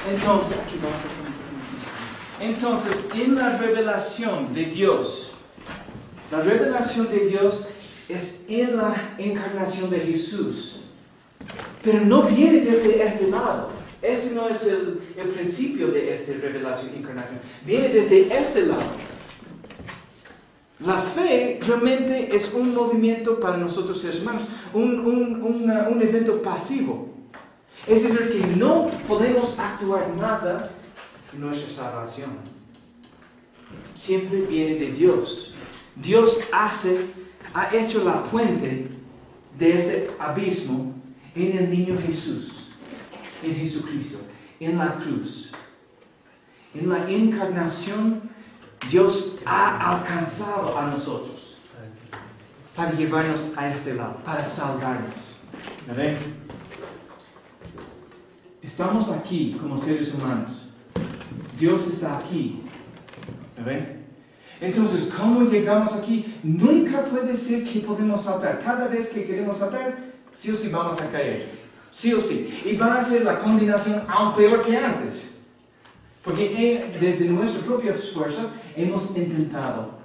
Entonces, aquí vamos a poner. Entonces, en la revelación de Dios, la revelación de Dios es en la encarnación de Jesús. Pero no viene desde este lado. Ese no es el principio de esta revelación y encarnación. Viene desde este lado. La fe realmente es un movimiento para nosotros seres humanos, un evento pasivo. Es decir, que no podemos actuar nada en nuestra salvación. Siempre viene de Dios. Dios ha hecho la puente de este abismo en el niño Jesús, en Jesucristo, en la cruz. En la encarnación, Dios ha alcanzado a nosotros para llevarnos a este lado, para salvarnos. ¿Ven? Estamos aquí como seres humanos. Dios está aquí. ¿Ven? Entonces, ¿cómo llegamos aquí? Nunca puede ser que podemos saltar. Cada vez que queremos saltar, sí o sí vamos a caer. Sí o sí. Y va a ser la condenación aún peor que antes. Porque desde nuestra propia esfuerzo hemos intentado.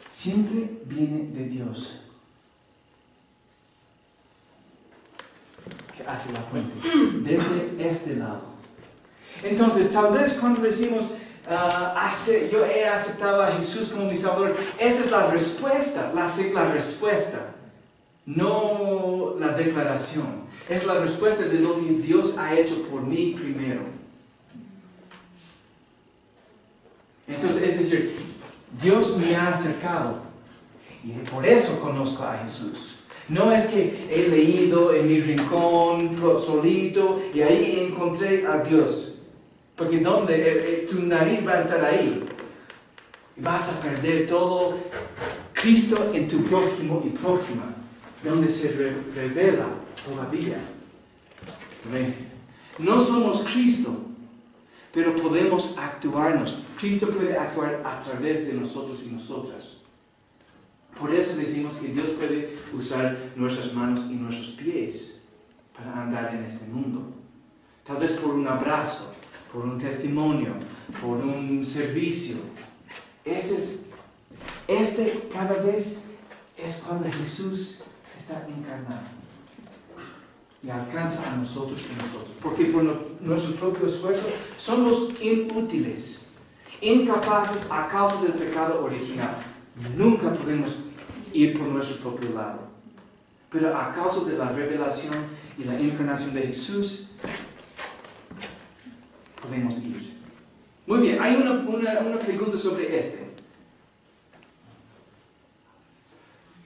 Siempre viene de Dios. Que hace la puente. Desde este lado. Entonces, tal vez cuando decimos, yo he aceptado a Jesús como mi Salvador, esa es la respuesta, la respuesta, no la declaración. Es la respuesta de lo que Dios ha hecho por mí primero. Entonces, es decir, Dios me ha acercado y por eso conozco a Jesús. No es que he leído en mi rincón solito y ahí encontré a Dios. Porque tu nariz va a estar ahí. Y vas a perder todo Cristo en tu prójimo y prójima. Donde se revela todavía. No somos Cristo, pero podemos actuarnos. Cristo puede actuar a través de nosotros y nosotras. Por eso decimos que Dios puede usar nuestras manos y nuestros pies para andar en este mundo. Tal vez por un abrazo, por un testimonio, por un servicio. Cada vez es cuando Jesús está encarnado. y alcanza a nosotros y nosotros. Porque por nuestro propio esfuerzo somos inútiles, incapaces a causa del pecado original. Nunca podemos ir por nuestro propio lado. Pero a causa de la revelación y la encarnación de Jesús, podemos ir. Muy bien, hay una pregunta sobre este.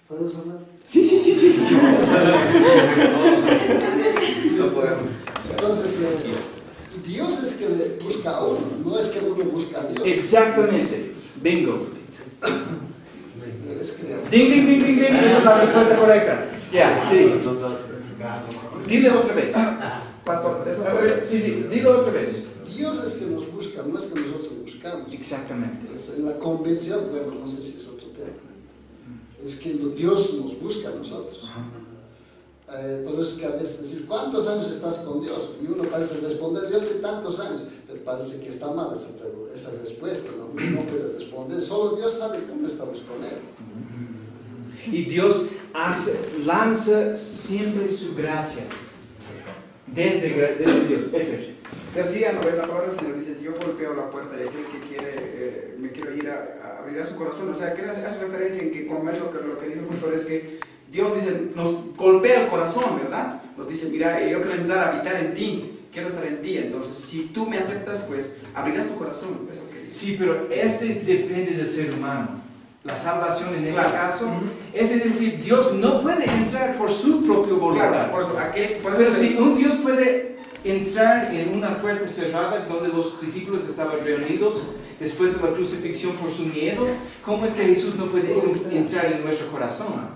¿Podemos hablar? Sí. No podemos. Entonces, Dios es que le busca a uno, no es que uno busca a Dios. Exactamente. Bingo. Es que Ding. Esa es la respuesta correcta. Ya, sí. Dile otra vez. Pastor, eso Sí, dilo otra vez. Dios es que nos busca, no es que nosotros buscamos. Exactamente. En la convención, bueno, no sé si es otro tema, es que Dios nos busca a nosotros. Por eso es que a veces decir, ¿cuántos años estás con Dios? Y uno parece responder, yo estoy tantos años, pero parece que está mal esa respuesta, ¿no? No puedes responder, solo Dios sabe cómo estamos con Él. Y Dios lanza siempre su gracia. Desde Dios. Efer. decía, ¿no? La palabra del Señor dice, yo golpeo la puerta y aquel que quiere, me quiero ir a abrir a su corazón. O sea, que hace referencia en que como es lo que dice el pastor, es que Dios dice, nos golpea el corazón, ¿verdad? Nos dice, mira, yo quiero entrar a habitar en ti, quiero estar en ti. Entonces, si tú me aceptas, pues abrirás tu corazón. Es lo que dice. Sí, pero depende del ser humano. La salvación en este caso, es decir, Dios no puede entrar por su propio voluntad. Claro, por eso, Pero si un Dios puede entrar en una puerta cerrada donde los discípulos estaban reunidos después de la crucifixión por su miedo, ¿cómo es que Jesús no puede entrar en nuestro corazón?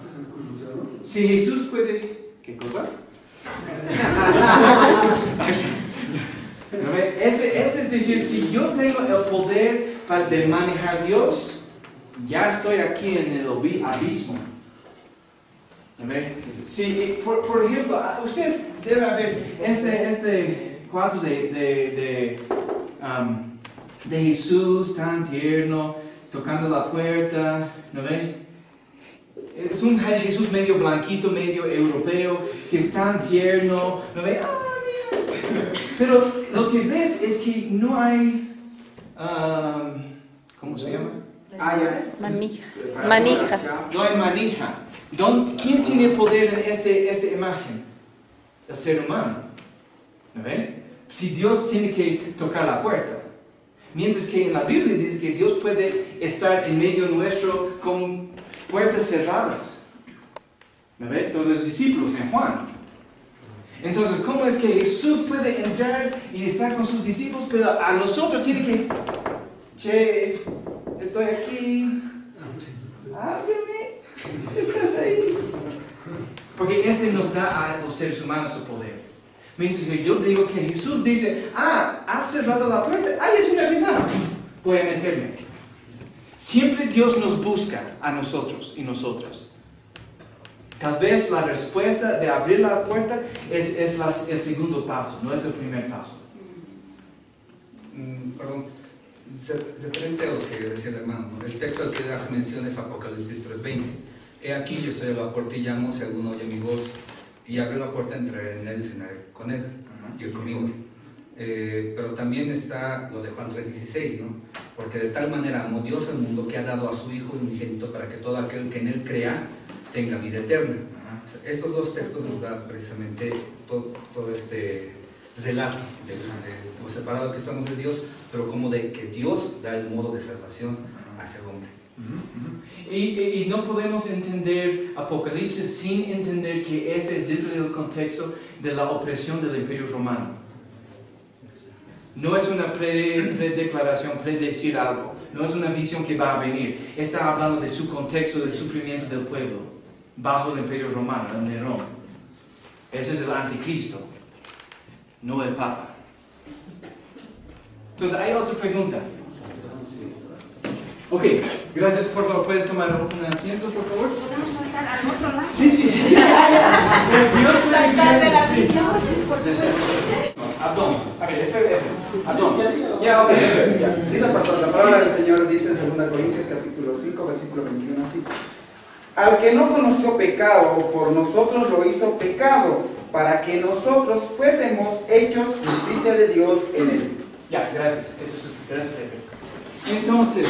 Si Jesús puede... ¿Qué cosa? Es decir, si yo tengo el poder de manejar a Dios, ya estoy aquí en el abismo. Si, por ejemplo, ustedes deben ver este cuadro de Jesús tan tierno, tocando la puerta, ¿no ven? Es un Jesús medio blanquito, medio europeo, que es tan tierno, ¿no ven? Pero lo que ves es que no hay, ¿cómo se llama? Manija. No hay manija. ¿Quién tiene poder en esta imagen? El ser humano. ¿No ven? Si Dios tiene que tocar la puerta. Mientras que en la Biblia dice que Dios puede estar en medio nuestro con puertas cerradas. ¿No ven? Todos los discípulos en Juan. Entonces, ¿cómo es que Jesús puede entrar y estar con sus discípulos, pero a nosotros tiene que... Che, estoy aquí. Ábreme. Estás ahí. Porque este nos da a los seres humanos su poder. Mientras que yo digo que Jesús dice, has cerrado la puerta, ahí es una ventana. Voy a meterme. Siempre Dios nos busca a nosotros y nosotras. Tal vez la respuesta de abrir la puerta es el segundo paso, no es el primer paso. Perdón. Referente a lo que decía el hermano, ¿no? El texto al que hace mención es Apocalipsis 3:20. He aquí, yo estoy a la puerta y llamo, si alguno oye mi voz y abre la puerta, entraré en él y cenaré con él y él conmigo. Pero también está lo de Juan 3:16, ¿no? Porque de tal manera amó Dios al mundo que ha dado a su Hijo unigénito para que todo aquel que en él crea tenga vida eterna. O sea, estos dos textos nos dan precisamente todo este relato de lo separado que estamos de Dios, pero como de que Dios da el modo de salvación hacia el hombre. Y no podemos entender Apocalipsis sin entender que ese es dentro del contexto de la opresión del Imperio Romano. No es una predeclaración, predecir algo. No es una visión que va a venir. Está hablando de su contexto, del sufrimiento del pueblo bajo el Imperio Romano, el Nerón. Ese es el anticristo, no el Papa. Entonces, ¿hay otra pregunta? Ok, gracias. Por favor, ¿pueden tomar un asiento, por favor? ¿Podemos saltar al otro lado? Sí. Saltar de la visión. Abdón. A ver, espera. Abdón. Ya, ok. Ya. Dice el pastor, la palabra del Señor dice en 2 Corintios capítulo 5, versículo 21 así. Al que no conoció pecado, por nosotros lo hizo pecado, para que nosotros fuésemos hechos justicia de Dios en él. Ya, gracias. Eso es suficiente. Gracias, Pepe. Entonces,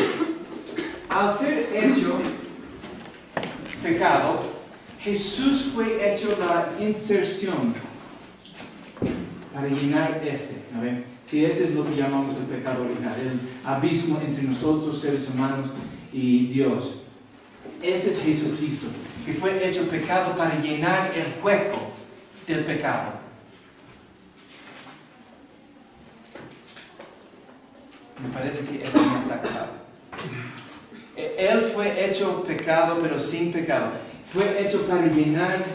al ser hecho pecado, Jesús fue hecho la inserción para llenar ¿no ven? Si ese es lo que llamamos el pecado original, el abismo entre nosotros, seres humanos, y Dios. Ese es Jesucristo, que fue hecho pecado para llenar el hueco del pecado. Me parece que esto no está claro. Él fue hecho pecado, pero sin pecado. Fue hecho para llenar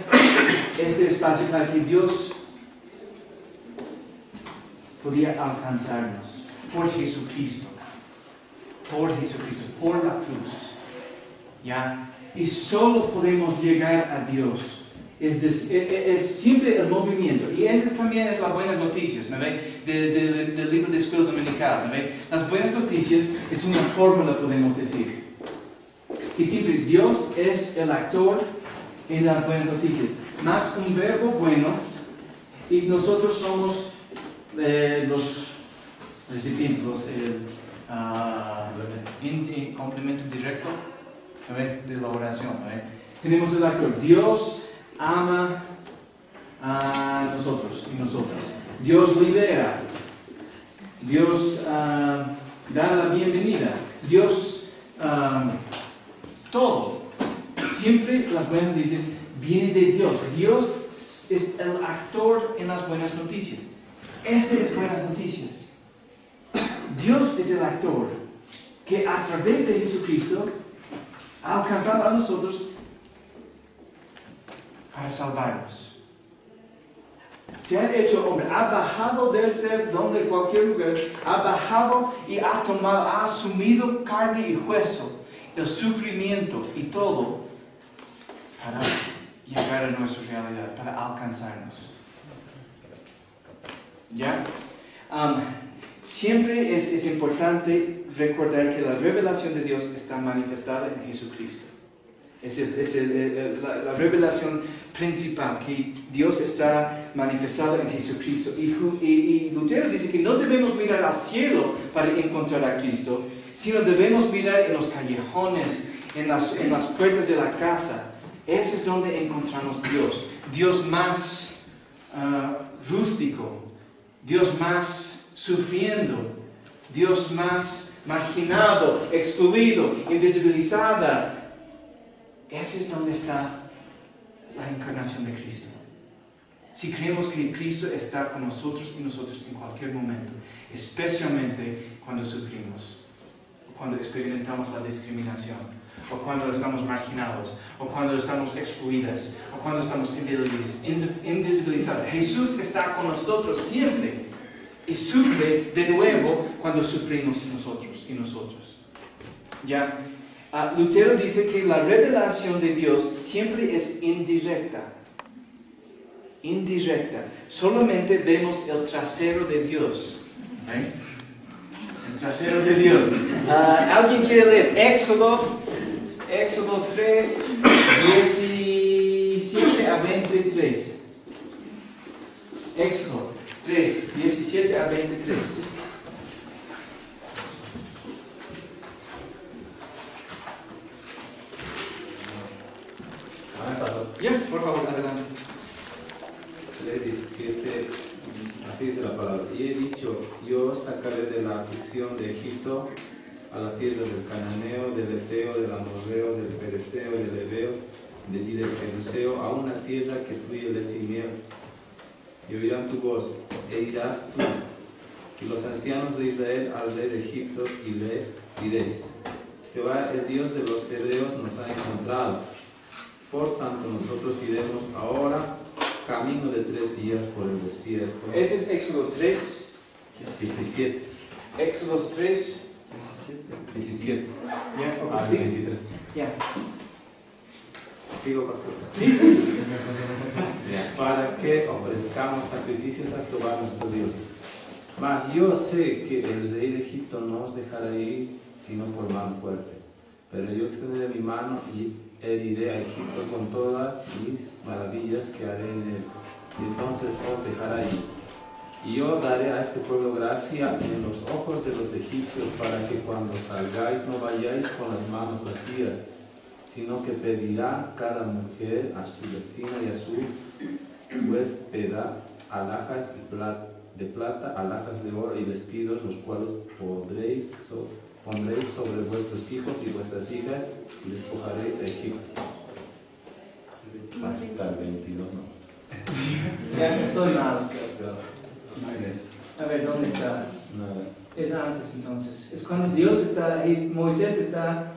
este espacio, para que Dios podía alcanzarnos por Jesucristo, por la cruz. ¿Ya? Y solo podemos llegar a Dios. Es siempre el movimiento. Y esa también es las buenas noticias, ¿no ve? Del libro de escuela dominical, ¿no ve? Las buenas noticias es una fórmula, podemos decir. Y siempre Dios es el actor en las buenas noticias. Más un verbo bueno, y nosotros somos los recipientes, el complemento directo, ¿no ve? De la oración. ¿No ve? Tenemos el actor. Dios ama a nosotros y nosotras. Dios libera. Dios da la bienvenida. Dios todo. Siempre las buenas noticias vienen de Dios. Dios es el actor en las buenas noticias. Este es buenas noticias. Dios es el actor que a través de Jesucristo ha alcanzado a nosotros para salvarnos. Se ha hecho hombre, ha bajado desde donde cualquier lugar, ha bajado y ha tomado, ha asumido carne y hueso, el sufrimiento y todo para llegar a nuestra realidad, para alcanzarnos. ¿Ya? Siempre es importante recordar que la revelación de Dios está manifestada en Jesucristo. Es la revelación principal, que Dios está manifestado en Jesucristo. Y Lutero dice que no debemos mirar al cielo para encontrar a Cristo, sino debemos mirar en los callejones, en las puertas de la casa. Ese es donde encontramos Dios. Dios más rústico, Dios más sufriendo, Dios más marginado, excluido, invisibilizada. Ese es donde está la encarnación de Cristo. Si creemos que Cristo está con nosotros y nosotros en cualquier momento, especialmente cuando sufrimos, o cuando experimentamos la discriminación, o cuando estamos marginados, o cuando estamos excluidas, o cuando estamos invisibilizados. Jesús está con nosotros siempre y sufre de nuevo cuando sufrimos nosotros y nosotros. ¿Ya? Lutero dice que la revelación de Dios siempre es indirecta. Indirecta. Solamente vemos el trasero de Dios. ¿Eh? El trasero de Dios. ¿Alguien quiere leer Éxodo 3, 17 a 23? Éxodo 3, 17 a 23. Ya, por favor, adelante. 3:17, así dice la palabra. Y he dicho, yo os sacaré de la aflicción de Egipto a la tierra del cananeo, del eteo, del amorreo, del pereceo, del heveo y del jebuseo, a una tierra que fluye leche y miel. Y oirán tu voz, e irás tú, y los ancianos de Israel al rey de Egipto, y le diréis: Jehová, el Dios de los hebreos, nos ha encontrado. Por tanto, nosotros iremos ahora camino de 3 días por el desierto. Ese es Éxodo 3, 17. Éxodo 3, 17. ya, Al sí. 23. Ya. Sigo, pastor. Sí. Para que ofrezcamos sacrificios a Jehová nuestro Dios. Mas yo sé que el rey de Egipto no os dejará ir, sino por mano fuerte. Pero yo extenderé mi mano y heriré a Egipto con todas mis maravillas que haré en él, y entonces os dejará ir. Y yo daré a este pueblo gracia en los ojos de los egipcios, para que cuando salgáis no vayáis con las manos vacías, sino que pedirá cada mujer a su vecina y a su huéspeda alhajas de plata, alhajas de oro y vestidos, los cuales pondréis sobre vuestros hijos y vuestras hijas, y despojaréis a Egipto. Hasta el 22 nomás. Ya estoy mal. A ver, ¿dónde está? Nada. Es antes entonces. Es cuando Dios está, Moisés está...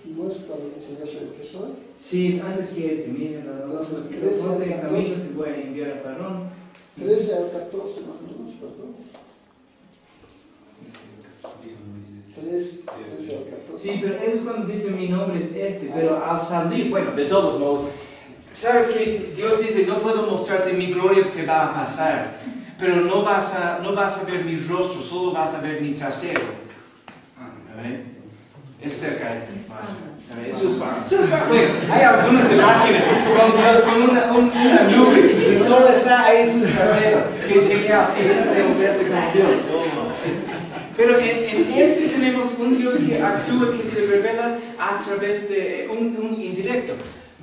¿No es cuando dice yo soy el que soy? Sí, es antes que este. Miren, Entonces, ponte en 13, camisa, te voy a enviar a Faraón. 13 al 14 más o menos, pastor. 13 al 14. Sí, pero eso es cuando dice mi nombre es este. Pero al salir, bueno, de todos modos, sabes que Dios dice, no puedo mostrarte mi gloria, te va a pasar. Pero no vas a ver mi rostro, solo vas a ver mi trasero. A ver. Es cerca de ti. A ver, eso es fácil. Bueno, hay algunas imágenes con Dios con una nube y solo está ahí su trasero. Que es genial, sí, tenemos este con Dios. Pero en este tenemos un Dios que actúa, que se revela a través de un indirecto.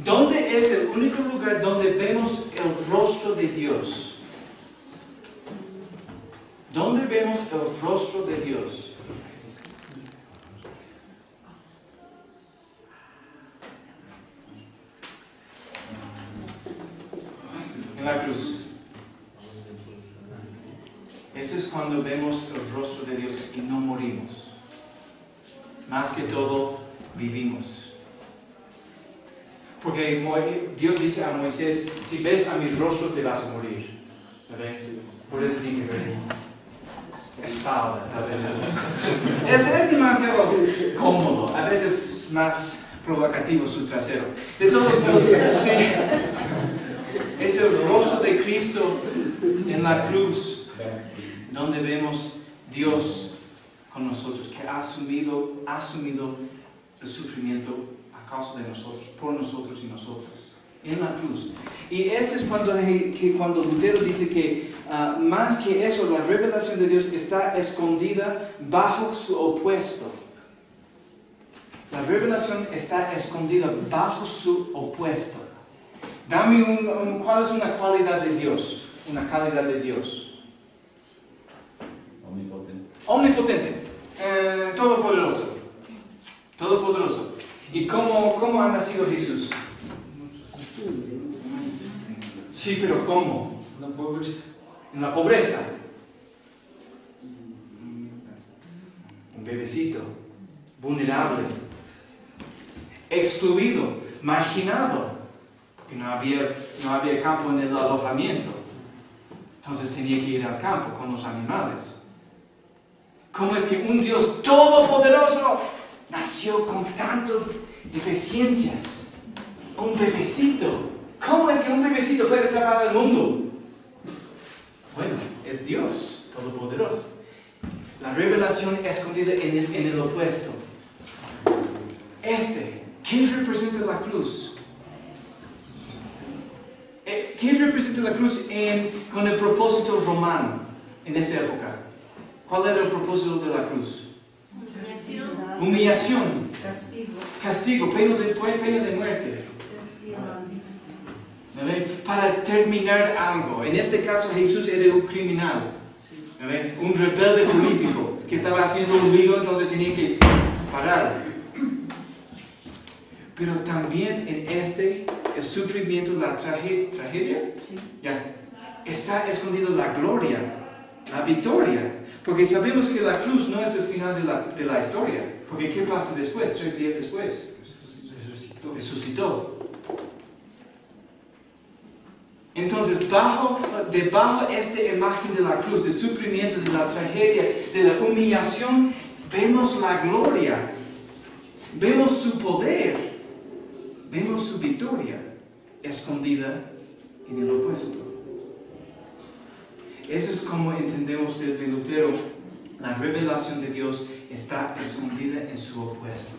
¿Dónde es el único lugar donde vemos el rostro de Dios? ¿Dónde vemos el rostro de Dios? En la cruz. Ese es cuando vemos el rostro de Dios y no morimos. Más que todo, vivimos. Porque Dios dice a Moisés, si ves a mi rostro te vas a morir. ¿Ves? Por eso tiene que ver espalda, tal vez. Es demasiado cómodo, a veces más provocativo su trasero. De todos modos, sí. Es el rostro de Cristo en la cruz, donde vemos Dios con nosotros, que ha asumido el sufrimiento a causa de nosotros, por nosotros y nosotras, en la cruz. Y este es cuando Lutero dice que más que eso, la revelación de Dios está escondida bajo su opuesto. La revelación está escondida bajo su opuesto. Dame ¿cuál es una cualidad de Dios? Una calidad de Dios. Omnipotente. Omnipotente. Todopoderoso. Todopoderoso. ¿Y cómo ha nacido Jesús? Sí, pero ¿cómo? En la pobreza. Un bebecito. Vulnerable. Excluido. Marginado. Que no había campo en el alojamiento. Entonces tenía que ir al campo con los animales. ¿Cómo es que un Dios todopoderoso nació con tantas deficiencias? Un bebecito. ¿Cómo es que un bebecito puede salvar al mundo? Bueno, es Dios todopoderoso. La revelación escondida en el opuesto. ¿Qué representa la cruz? ¿Qué representa la cruz con el propósito romano en esa época? ¿Cuál era el propósito de la cruz? Humillación. Castigo, pena de muerte. Para terminar algo. En este caso Jesús era un criminal. Un rebelde político que estaba haciendo un lío, entonces tenía que parar. Pero también en el sufrimiento, la tragedia, está escondida la gloria, la victoria. Porque sabemos que la cruz no es el final de la historia. Porque ¿qué pasa después? 3 días después. Resucitó. Entonces, debajo de esta imagen de la cruz, del sufrimiento, de la tragedia, de la humillación, vemos la gloria. Vemos su poder. Vemos su victoria escondida en el opuesto. Eso es como entendemos desde Lutero la revelación de Dios está escondida en su opuesto.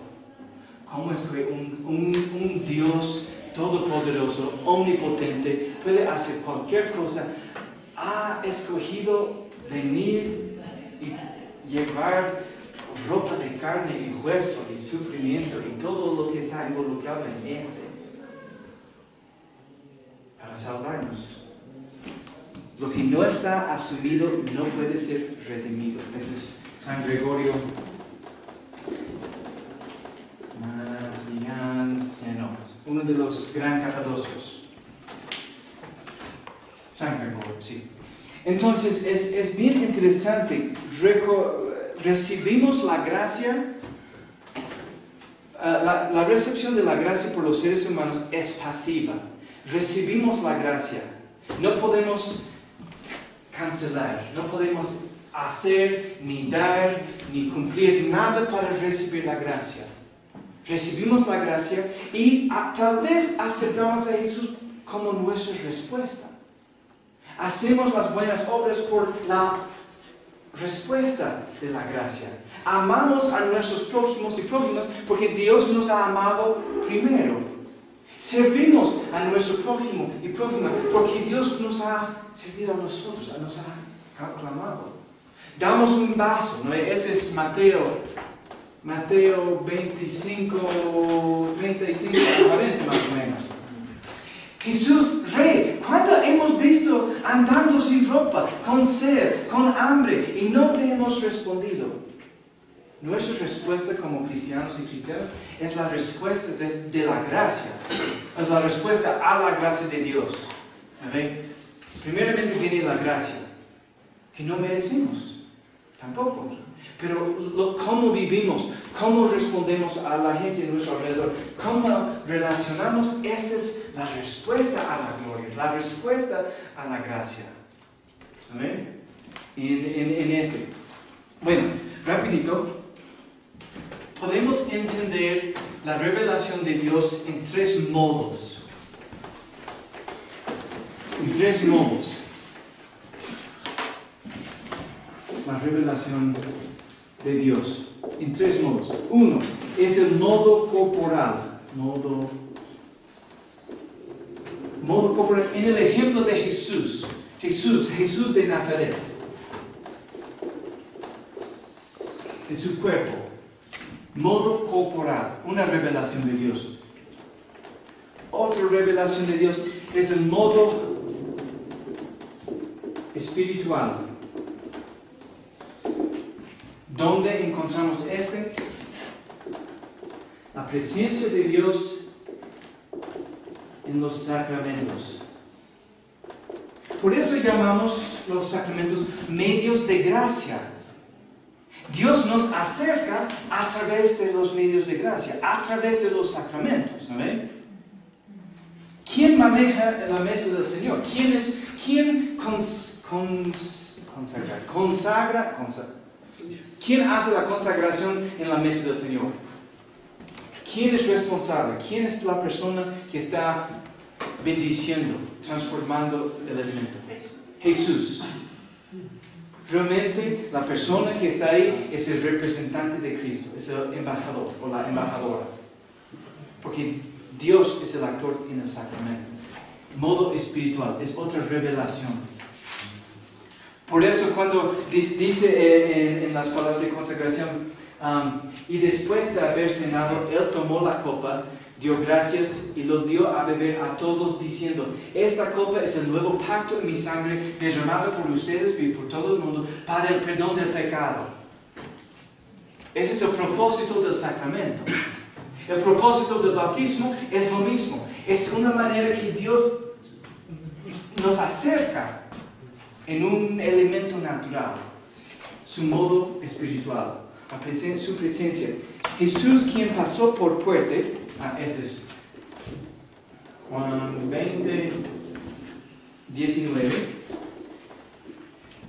¿Cómo es que un Dios todopoderoso, omnipotente, puede hacer cualquier cosa? Ha escogido venir y llevar ropa de carne y hueso y sufrimiento y todo lo que está involucrado en para salvarnos. Lo que no está asumido no puede ser redimido. Ese es San Gregorio Nacianceno, uno de los gran capadocios. San Gregorio, sí. Entonces es bien interesante. Recibimos la gracia. La recepción de la gracia por los seres humanos es pasiva. Recibimos la gracia. No podemos cancelar, no podemos hacer, ni dar, ni cumplir nada para recibir la gracia. Recibimos la gracia y tal vez aceptamos a Jesús como nuestra respuesta. Hacemos las buenas obras por la respuesta de la gracia. Amamos a nuestros prójimos y prójimas porque Dios nos ha amado primero. Servimos a nuestro prójimo y prójima porque Dios nos ha servido a nosotros, nos ha aclamado. Damos un vaso, ¿no? Ese es Mateo 25, 35, 40 más o menos. Jesús, Rey, ¿cuánto hemos visto andando sin ropa, con sed, con hambre, y no te hemos respondido? Nuestra respuesta como cristianos y cristianas es la respuesta de la gracia, es la respuesta a la gracia de Dios. ¿Okay? Primeramente viene la gracia, que no merecemos, tampoco. Pero cómo vivimos, cómo respondemos a la gente en nuestro alrededor, cómo relacionamos, esta es la respuesta a la gloria, la respuesta a la gracia. ¿Amén? En este. Bueno, rapidito. Podemos entender la revelación de Dios en tres modos. En tres modos. La revelación de Dios. En tres modos. Uno es el modo corporal. Modo corporal. En el ejemplo de Jesús. Jesús de Nazaret. En su cuerpo. Modo corporal, una revelación de Dios. Otra revelación de Dios es el modo espiritual. ¿Dónde encontramos este? La presencia de Dios en los sacramentos. Por eso llamamos los sacramentos medios de gracia. Dios nos acerca a través de los medios de gracia, a través de los sacramentos, ¿no ven? ¿Quién maneja la mesa del Señor? ¿Quién consagra? ¿Quién hace la consagración en la mesa del Señor? ¿Quién es responsable? ¿Quién es la persona que está bendiciendo, transformando el alimento? Jesús. Realmente la persona que está ahí es el representante de Cristo, es el embajador o la embajadora. Porque Dios es el actor en el sacramento. Modo espiritual, es otra revelación. Por eso cuando dice en las palabras de consagración, y después de haber cenado, Él tomó la copa, dio gracias y lo dio a beber a todos diciendo: esta copa es el nuevo pacto en mi sangre, derramada por ustedes y por todo el mundo para el perdón del pecado. Ese es el propósito del sacramento. El propósito del bautismo es lo mismo. Es una manera que Dios nos acerca en un elemento natural, su modo espiritual, su presencia. Jesús, quien pasó por puerta. Este es Juan 20, 19.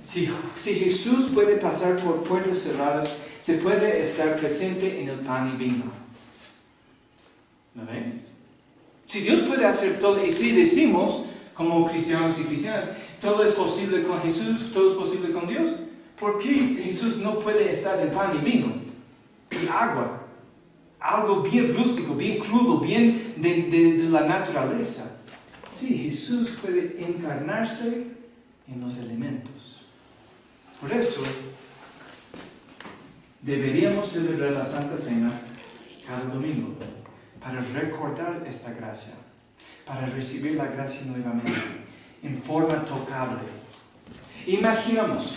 Si Jesús puede pasar por puertas cerradas, se puede estar presente en el pan y vino. ¿No ven? Si Dios puede hacer todo, y si decimos, como cristianos y cristianas, todo es posible con Jesús, todo es posible con Dios, ¿por qué Jesús no puede estar en pan y vino? y agua. Algo bien rústico, bien crudo, bien de la naturaleza. Sí, Jesús puede encarnarse en los elementos. Por eso, deberíamos celebrar la Santa Cena cada domingo para recordar esta gracia, para recibir la gracia nuevamente, en forma tocable. Imaginamos,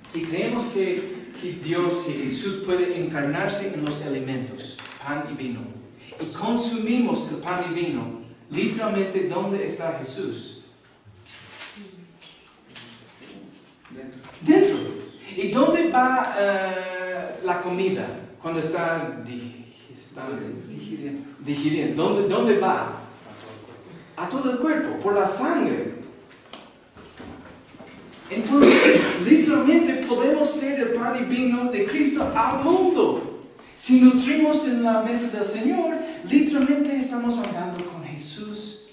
si creemos que Dios, que Jesús puede encarnarse en los elementos, pan y vino, y consumimos el pan y vino, literalmente, ¿dónde está Jesús? Dentro. ¿Y dónde va la comida cuando está digiriendo? ¿Dónde va? A todo el cuerpo, por la sangre. Entonces, literalmente podemos ser el pan y vino de Cristo al mundo. Si nutrimos en la mesa del Señor, literalmente estamos andando con Jesús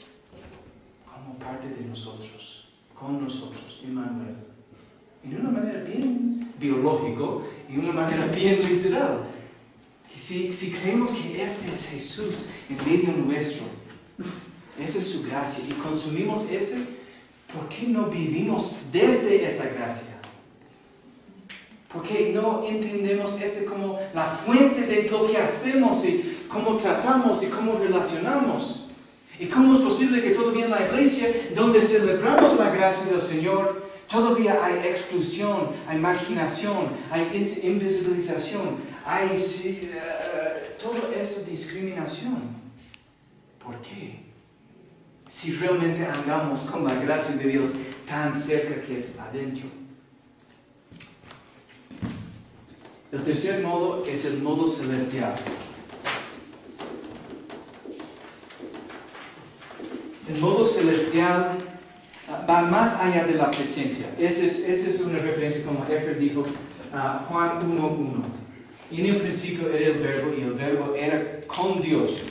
como parte de nosotros, con nosotros, Emmanuel. En una manera bien biológica y una manera bien literal. Que si creemos que este es Jesús en medio nuestro, esa es su gracia, y consumimos ¿por qué no vivimos desde esa gracia? ¿Por qué no entendemos como la fuente de lo que hacemos y cómo tratamos y cómo relacionamos? ¿Y cómo es posible que todavía en la iglesia, donde celebramos la gracia del Señor, todavía hay exclusión, hay marginación, hay invisibilización, hay toda esta discriminación? ¿Por qué? Si realmente andamos con la gracia de Dios tan cerca que es adentro. El tercer modo es el modo celestial. El modo celestial va más allá de la presencia. Esa es una referencia, como Efraín dijo, Juan 1:1. En el principio era el verbo, y el verbo era con Dios.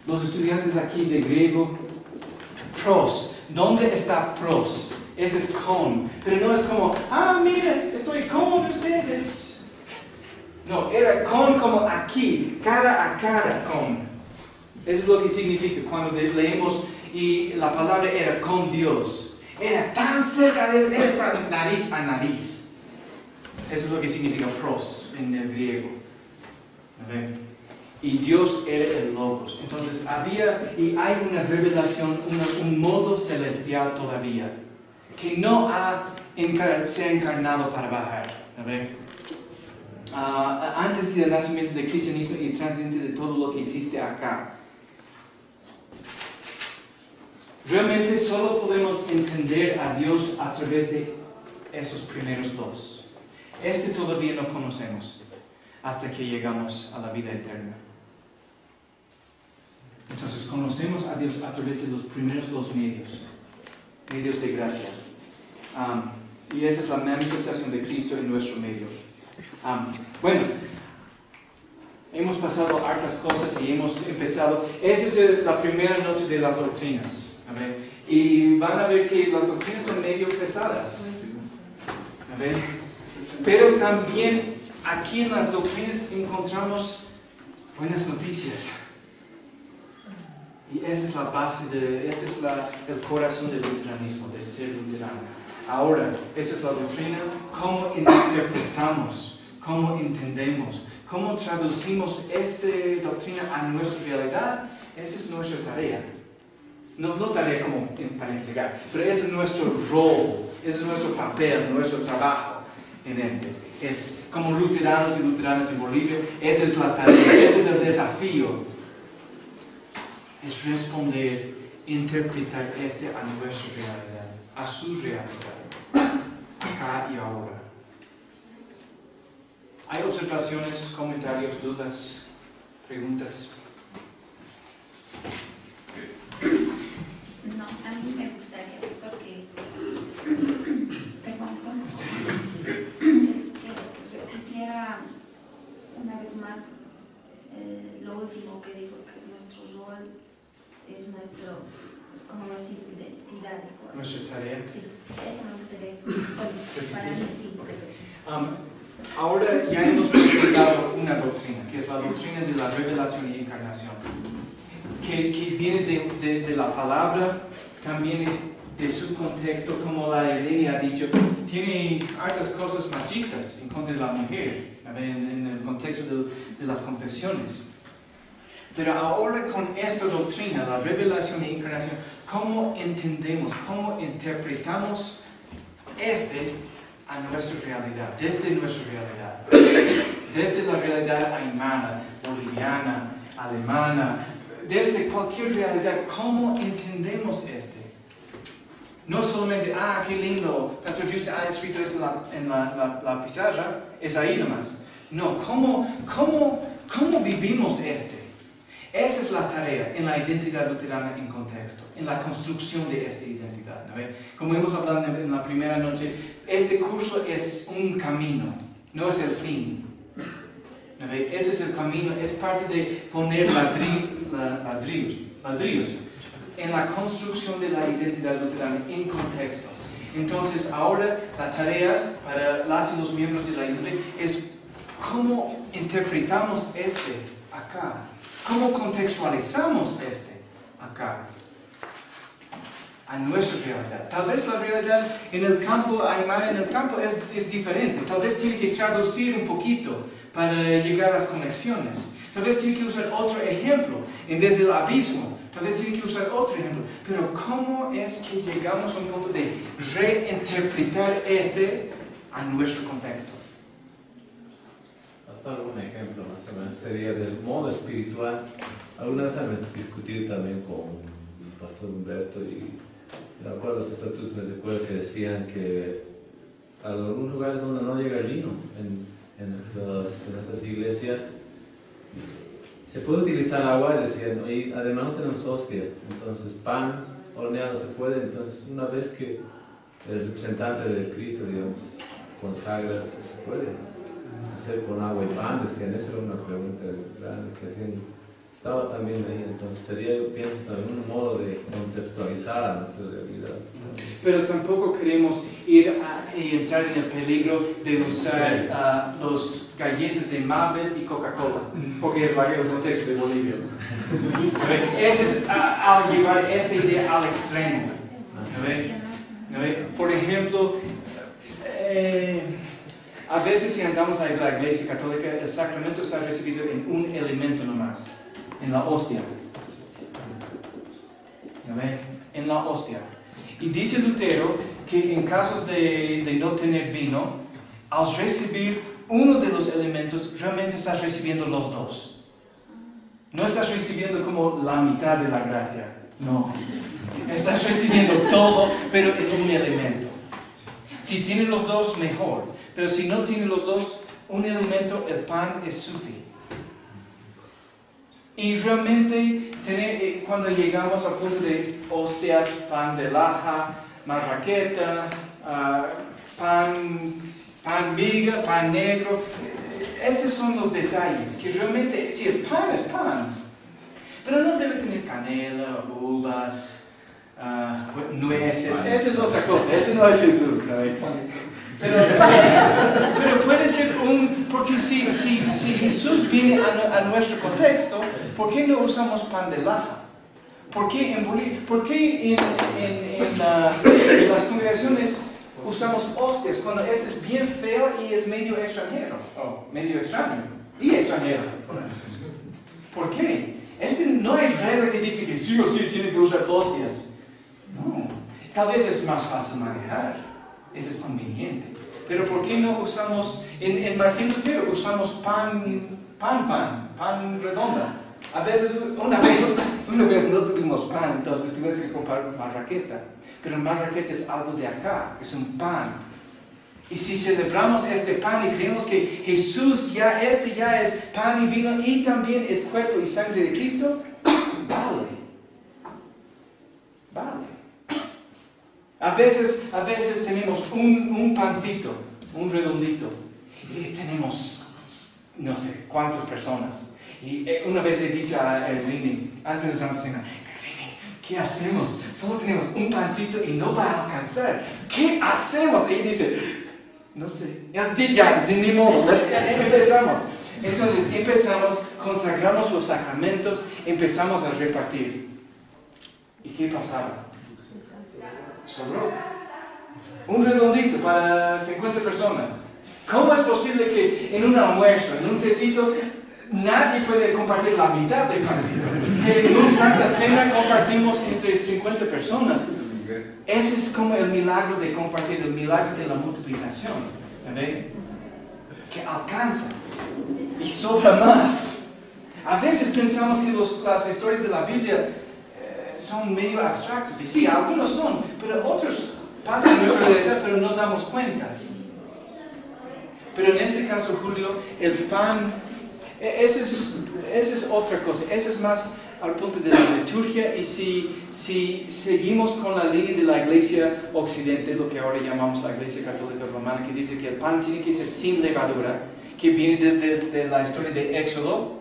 Los estudiantes aquí de griego, pros. ¿Dónde está pros? Ese es con. Pero no es como, mira, estoy con ustedes. No, era con como aquí, cara a cara con. Eso es lo que significa cuando leemos y la palabra era con Dios. Era tan cerca de él, era nariz a nariz. Eso es lo que significa pros en el griego. ¿Ven? Y Dios era el Logos. Entonces había y hay una revelación, un modo celestial todavía, que no se ha encarnado para bajar. ¿Ven? Antes del nacimiento del cristianismo y trascendente de todo lo que existe acá. Realmente solo podemos entender a Dios a través de esos primeros dos. Todavía no conocemos hasta que llegamos a la vida eterna. Entonces conocemos a Dios a través de los primeros dos medios de gracia. Y esa es la manifestación de Cristo en nuestro medio. Bueno, hemos pasado hartas cosas y hemos empezado. Esa es la primera noche de las doctrinas. Y van a ver que las doctrinas son medio pesadas. Pero también aquí en las doctrinas encontramos buenas noticias. Y esa es la base, ese es el corazón del luteranismo, de ser luterano. Ahora, esa es la doctrina, cómo interpretamos, cómo entendemos, cómo traducimos esta doctrina a nuestra realidad. Esa es nuestra tarea. No tarea como para entregar, pero ese es nuestro rol, ese es nuestro papel, nuestro trabajo en Es como luteranos y luteranas en Bolivia, esa es la tarea, ese es el desafío. Es responder, interpretar a nuestra realidad, a su realidad, acá y ahora. ¿Hay observaciones, comentarios, dudas, preguntas? No, a mí me gustaría, pastor, que se repitiera una vez más lo último que dijo, que es nuestro rol, es como nuestra identidad. Nuestra tarea. Sí, eso me gustaría. Bueno, para mí sí. ahora ya hemos presentado una doctrina, que es la doctrina de la revelación y encarnación, que viene de la palabra, también de su contexto, como la Eleni ha dicho, tiene hartas cosas machistas en contra de la mujer, en el contexto de las confesiones. Pero ahora con esta doctrina, la revelación y encarnación, ¿cómo entendemos, cómo interpretamos a nuestra realidad, desde nuestra realidad? Desde la realidad aymara, boliviana, alemana, desde cualquier realidad, ¿cómo entendemos No solamente, qué lindo, Pastor Juste ha escrito esto en la pizarra, es ahí nomás. No, ¿cómo vivimos Esa es la tarea en la identidad luterana en contexto, en la construcción de esta identidad. ¿no? Como hemos hablado en la primera noche, este curso es un camino, no es el fin. ¿no? Ese es el camino, es parte de poner ladrillos en la construcción de la identidad luterana en contexto. Entonces, ahora la tarea para las y los miembros de la INRE es cómo interpretamos acá. ¿Cómo contextualizamos acá? A nuestra realidad. Tal vez la realidad en el campo aymara, en el campo es diferente. Tal vez tiene que traducir un poquito para llegar a las conexiones. Tal vez tiene que usar otro ejemplo en vez del abismo. Tal vez tiene que usar otro ejemplo. Pero ¿cómo es que llegamos a un punto de reinterpretar a nuestro contexto? Un ejemplo más o menos sería del modo espiritual. Alguna vez hemos discutido también con el pastor Humberto y de acuerdo a los estatutos me recuerdo que decían que a algunos lugares donde no llega el vino en nuestras iglesias se puede utilizar agua y decían, y además no tenemos hostia, entonces pan horneado se puede, entonces una vez que el representante de Cristo, digamos, consagra, se puede hacer con agua y pan, decían, esa era una pregunta grande que hacían, estaba también ahí, entonces sería, yo pienso, también un modo de contextualizar a nuestra realidad. Pero tampoco queremos ir y entrar en el peligro de usar los galletas de Mabel y Coca-Cola, porque es el contexto de Bolivia. Ese es al llevar esta idea al extremo. Por ejemplo, a veces si andamos a la iglesia católica, el sacramento está recibido en un elemento nomás, en la hostia. En la hostia. Y dice Lutero que en casos de no tener vino, al recibir uno de los elementos, realmente estás recibiendo los dos. No estás recibiendo como la mitad de la gracia, no. Estás recibiendo todo, pero en un elemento. Si tienes los dos, mejor. Pero si no tiene los dos, un elemento, el pan es suficiente. Y realmente, cuando llegamos al punto de hostias, pan de laja, marraqueta, pan miga, pan negro, esos son los detalles, que realmente, si es pan. Pero no debe tener canela, uvas, nueces, esa es otra cosa, ese no es Jesús, ¿no? Pero puede ser porque si Jesús viene a nuestro contexto, ¿por qué no usamos pan de laja? ¿Por qué en Bolivia? ¿Por qué en las congregaciones usamos hostias cuando ese es bien feo y es medio extranjero? Medio extraño y extranjero. ¿Por qué? No hay regla que dice que sí o sí tiene que usar hostias. No, tal vez es más fácil manejar. Eso es conveniente. Pero ¿por qué no usamos, en Martín Lutero usamos pan redonda? A veces, una vez no tuvimos pan, entonces tuvimos que comprar marraqueta. Pero marraqueta es algo de acá, es un pan. Y si celebramos este pan y creemos que Jesús ya es pan y vino y también es cuerpo y sangre de Cristo, vale. A veces tenemos un pancito, un redondito, y tenemos no sé cuántas personas. Y una vez he dicho a Erlini, antes de Santa Cena, ¿qué hacemos? Solo tenemos un pancito y no va a alcanzar. ¿Qué hacemos? Y dice, No sé. Ya, ni modo. Empezamos. Entonces empezamos, consagramos los sacramentos, empezamos a repartir. ¿Y qué pasaba? Sobró. Un redondito para 50 personas. ¿Cómo es posible que en un almuerzo, en un tecito, nadie puede compartir la mitad del pancito? Que en una Santa Cena compartimos entre 50 personas. Ese es como el milagro de compartir, el milagro de la multiplicación. ¿Ven? Que alcanza y sobra más. A veces pensamos que las historias de la Biblia son medio abstractos. Y sí, algunos son, pero otros pasan en nuestra realidad, pero no damos cuenta. Pero en este caso, Julio, el pan, esa es otra cosa. Ese es más al punto de la liturgia. Y si seguimos con la línea de la Iglesia Occidente, lo que ahora llamamos la Iglesia Católica Romana, que dice que el pan tiene que ser sin levadura, que viene de la historia de Éxodo,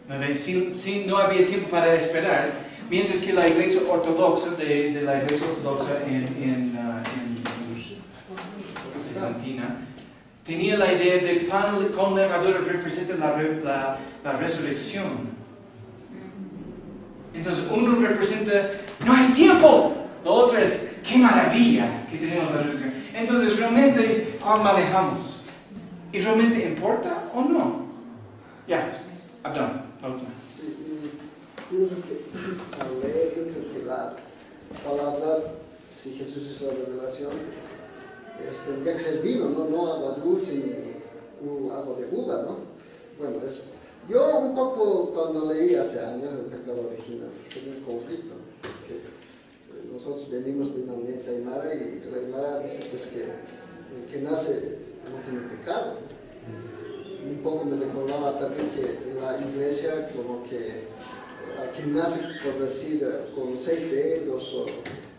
no había tiempo para esperar, mientras que la Iglesia Ortodoxa, de la Iglesia Ortodoxa en Santina, tenía la idea de pan con levadura representa la resurrección. Entonces uno representa, no hay tiempo, lo otro es, qué maravilla que tenemos la resurrección. Entonces realmente, ¿cuál manejamos? ¿Y realmente importa o no? Ya, Abdón, la última. Sí, pienso que al leer, yo creo que la palabra, si Jesús es la revelación, tendría que ser vino, no agua dulce ni agua de uva, ¿no? Bueno, eso. Yo un poco cuando leí hace años el pecado original, tenía un conflicto, que nosotros venimos de un ambiente aymara y la aymara dice pues que el que nace no tiene pecado. Un poco me recordaba también que la iglesia como que a quien nace, por decir, con 6 dedos o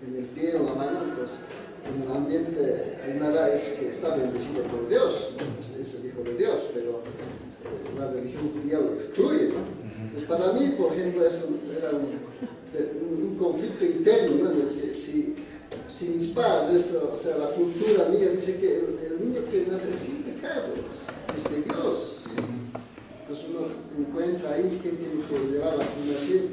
en el pie o en la mano, pues en el ambiente aymara es que está bendecido por Dios, ¿no? Es el Hijo de Dios, pero la religión judía lo excluye, ¿no? Entonces para mí, por ejemplo, era un conflicto interno, ¿no? En el que si mis padres, o sea, la cultura mía dice que el niño que nace sin pecado es de Dios. Entonces uno encuentra ahí que tiene que llevar la fundación.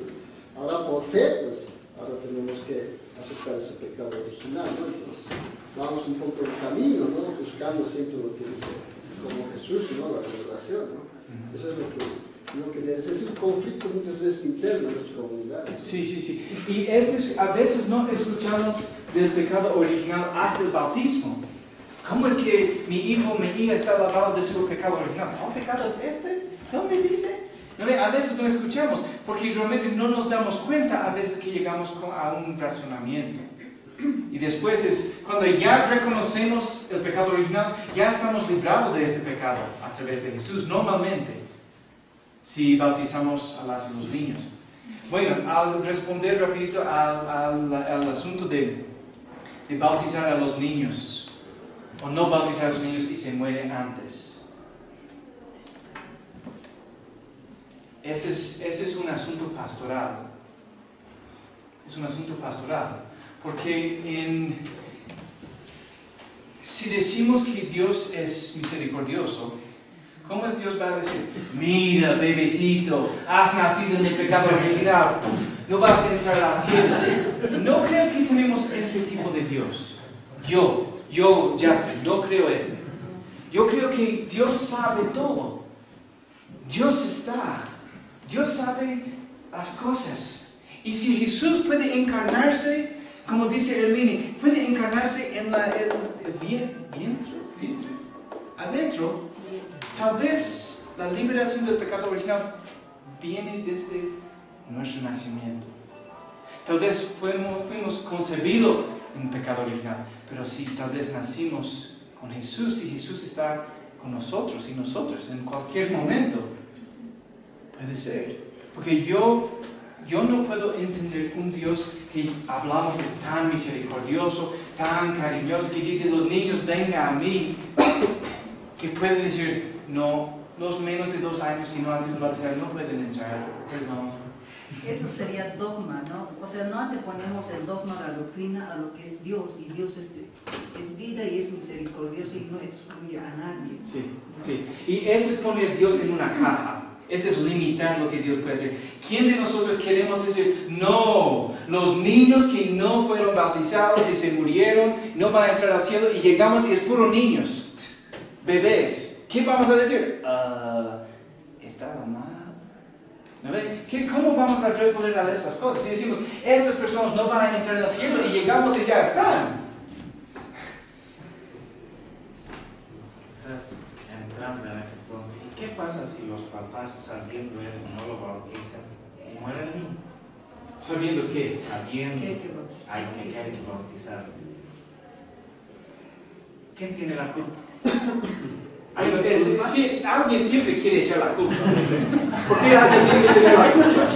Ahora por fe, pues ahora tenemos que aceptar ese pecado original, ¿no? Entonces vamos un poco el camino, ¿no? Buscando siempre lo que dice como Jesús, ¿no? La revelación, ¿no? Eso es lo que es un conflicto muchas veces interno en nuestra comunidad. Sí. Y a veces no escuchamos del pecado original hasta el bautismo. ¿Cómo es que mi hijo, mi hija está lavado de su pecado original? ¿Qué pecado es este? ¿No me dice? A veces no escuchamos porque realmente no nos damos cuenta a veces que llegamos a un razonamiento. Y después es cuando ya reconocemos el pecado original, ya estamos librados de este pecado a través de Jesús, normalmente, si bautizamos a los niños. Bueno, al responder rapidito al asunto de bautizar a los niños, o no bautizar a los niños y se mueren antes. Ese es un asunto pastoral. Es un asunto pastoral. Porque si decimos que Dios es misericordioso, ¿cómo es Dios va a decir? Mira, bebecito, has nacido en el pecado original, no vas a entrar al cielo. No creo que tenemos este tipo de Dios. Yo, Justin, no creo este. Yo creo que Dios sabe todo. Dios está. Dios sabe las cosas. Y si Jesús puede encarnarse, como dice Erlini, puede encarnarse en el vientre, adentro, tal vez la liberación del pecado original viene desde nuestro nacimiento. Tal vez fuimos concebidos en pecado original, pero si tal vez nacimos con Jesús y Jesús está con nosotros y nosotros en cualquier momento, puede ser. Porque yo no puedo entender un Dios que hablamos de tan misericordioso, tan cariñoso, que dice los niños vengan a mí, que puede decir no, los menos de 2 años que no han sido bautizados no pueden entrar, perdón. eso sería dogma, ¿no? O sea, no anteponemos el dogma, la doctrina a lo que es Dios, y Dios es vida y es misericordioso y no excluye a nadie. Sí, sí. Y ese es poner a Dios en una caja. Ese es limitar lo que Dios puede hacer. ¿Quién de nosotros queremos decir, no, los niños que no fueron bautizados y se murieron no van a entrar al cielo y llegamos y es puro niños, bebés? ¿Qué vamos a decir? Estaba mal. ¿Cómo vamos a responder a estas cosas? Si decimos, estas personas no van a entrar al cielo y llegamos y ya están. Quizás entrando en ese punto. ¿Y qué pasa si los papás, sabiendo eso, no lo bautizan y muere el niño? ¿Sabiendo qué? Sabiendo Que hay que hay que bautizar. ¿Quién tiene la culpa? Alguien siempre quiere echar la culpa. ¿Por qué alguien tiene que tener la culpa?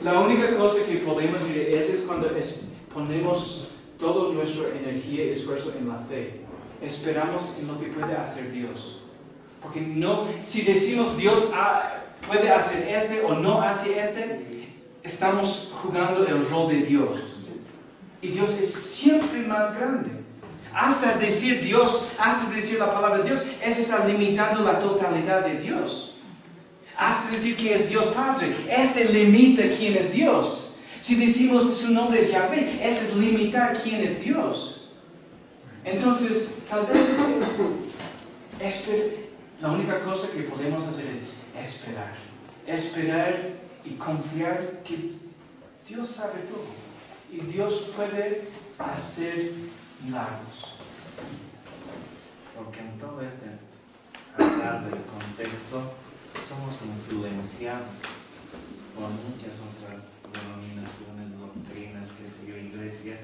La única cosa que podemos decir es cuando ponemos toda nuestra energía y esfuerzo en la fe. Esperamos en lo que puede hacer Dios. Porque no, si decimos Dios puede hacer este o no hace este, estamos jugando el rol de Dios. Y Dios es siempre más grande. Hasta decir Dios, hasta decir la palabra de Dios, es estar limitando la totalidad de Dios. Hasta decir que es Dios Padre, limita quién es Dios. Si decimos su nombre es Yahvé, eso es limitar quién es Dios. Entonces, tal vez, la única cosa que podemos hacer es esperar. Esperar y confiar que Dios sabe todo. Y Dios puede hacer milagros. Porque en todo este hablar del contexto somos influenciados por muchas otras denominaciones, doctrinas, qué sé yo, iglesias,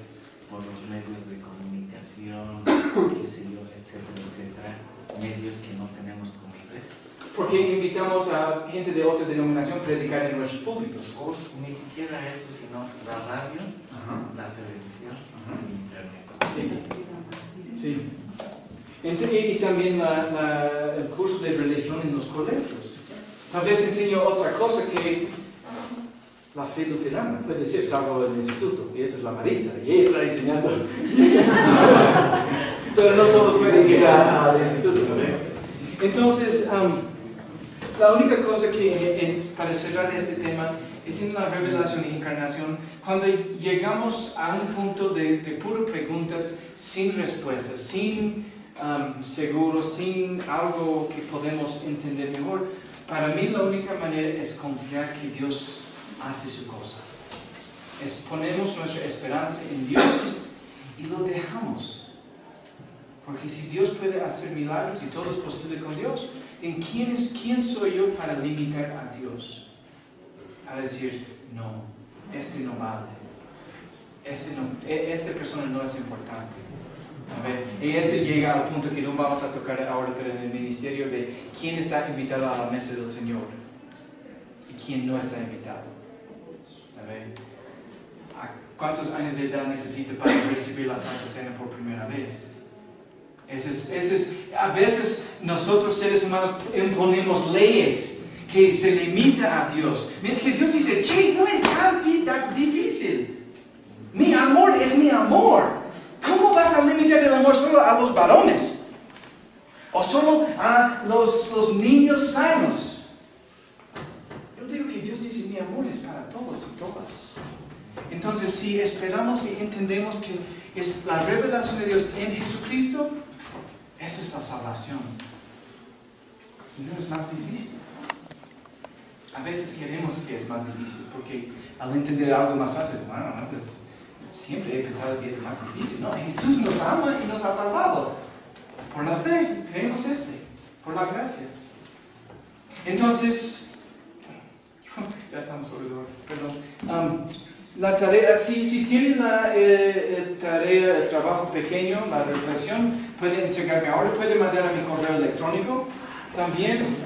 por los medios de comunicación, qué sé yo, etcétera, etcétera, medios que no tenemos como iglesia. Porque invitamos a gente de otra denominación a predicar en nuestros púlpitos. O ni siquiera eso, sino la radio, la televisión, el internet. Sí. Y también el curso de religión en los colegios. Tal vez enseño otra cosa que la fe luterana. Puede ser, salvo el instituto, y esa es la Maritza, y ella está enseñando. Pero no todos pueden ir al instituto, ¿no? Entonces, la única cosa que, para cerrar este tema, es en la revelación e encarnación, cuando llegamos a un punto de puras preguntas sin respuestas, sin seguros, sin algo que podemos entender mejor, para mí la única manera es confiar que Dios hace su cosa. Ponemos nuestra esperanza en Dios y lo dejamos. Porque si Dios puede hacer milagros y todo es posible con Dios, ¿en quién soy yo para limitar a Dios? Para decir, no, este no vale, esta persona no es importante. Y llega al punto que no vamos a tocar ahora, pero en el ministerio de quién está invitado a la mesa del Señor y quién no está invitado. ¿Cuántos años de edad necesita para recibir la Santa Cena por primera vez? A veces nosotros seres humanos imponemos leyes que se limita a Dios. Mientras que Dios dice, che, no es tan difícil. Mi amor es mi amor. ¿Cómo vas a limitar el amor solo a los varones? ¿O solo a los niños sanos? Yo digo que Dios dice, mi amor es para todos y todas. Entonces, si esperamos y entendemos que es la revelación de Dios en Jesucristo, esa es la salvación. Y no es más difícil. A veces queremos que es más difícil, porque al entender algo más fácil, bueno, antes siempre he pensado que es más difícil. No, Jesús nos ama y nos ha salvado. Por la fe, creemos por la gracia. Entonces, ya estamos sobre el orden, perdón. La tarea, si tienen la tarea, el trabajo pequeño, la reflexión, puede entregarme ahora, puede mandar a mi correo electrónico. También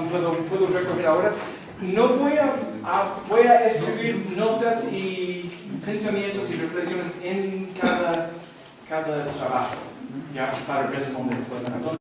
puedo recoger ahora. No voy a escribir notas y pensamientos y reflexiones en cada trabajo, ya, para responder.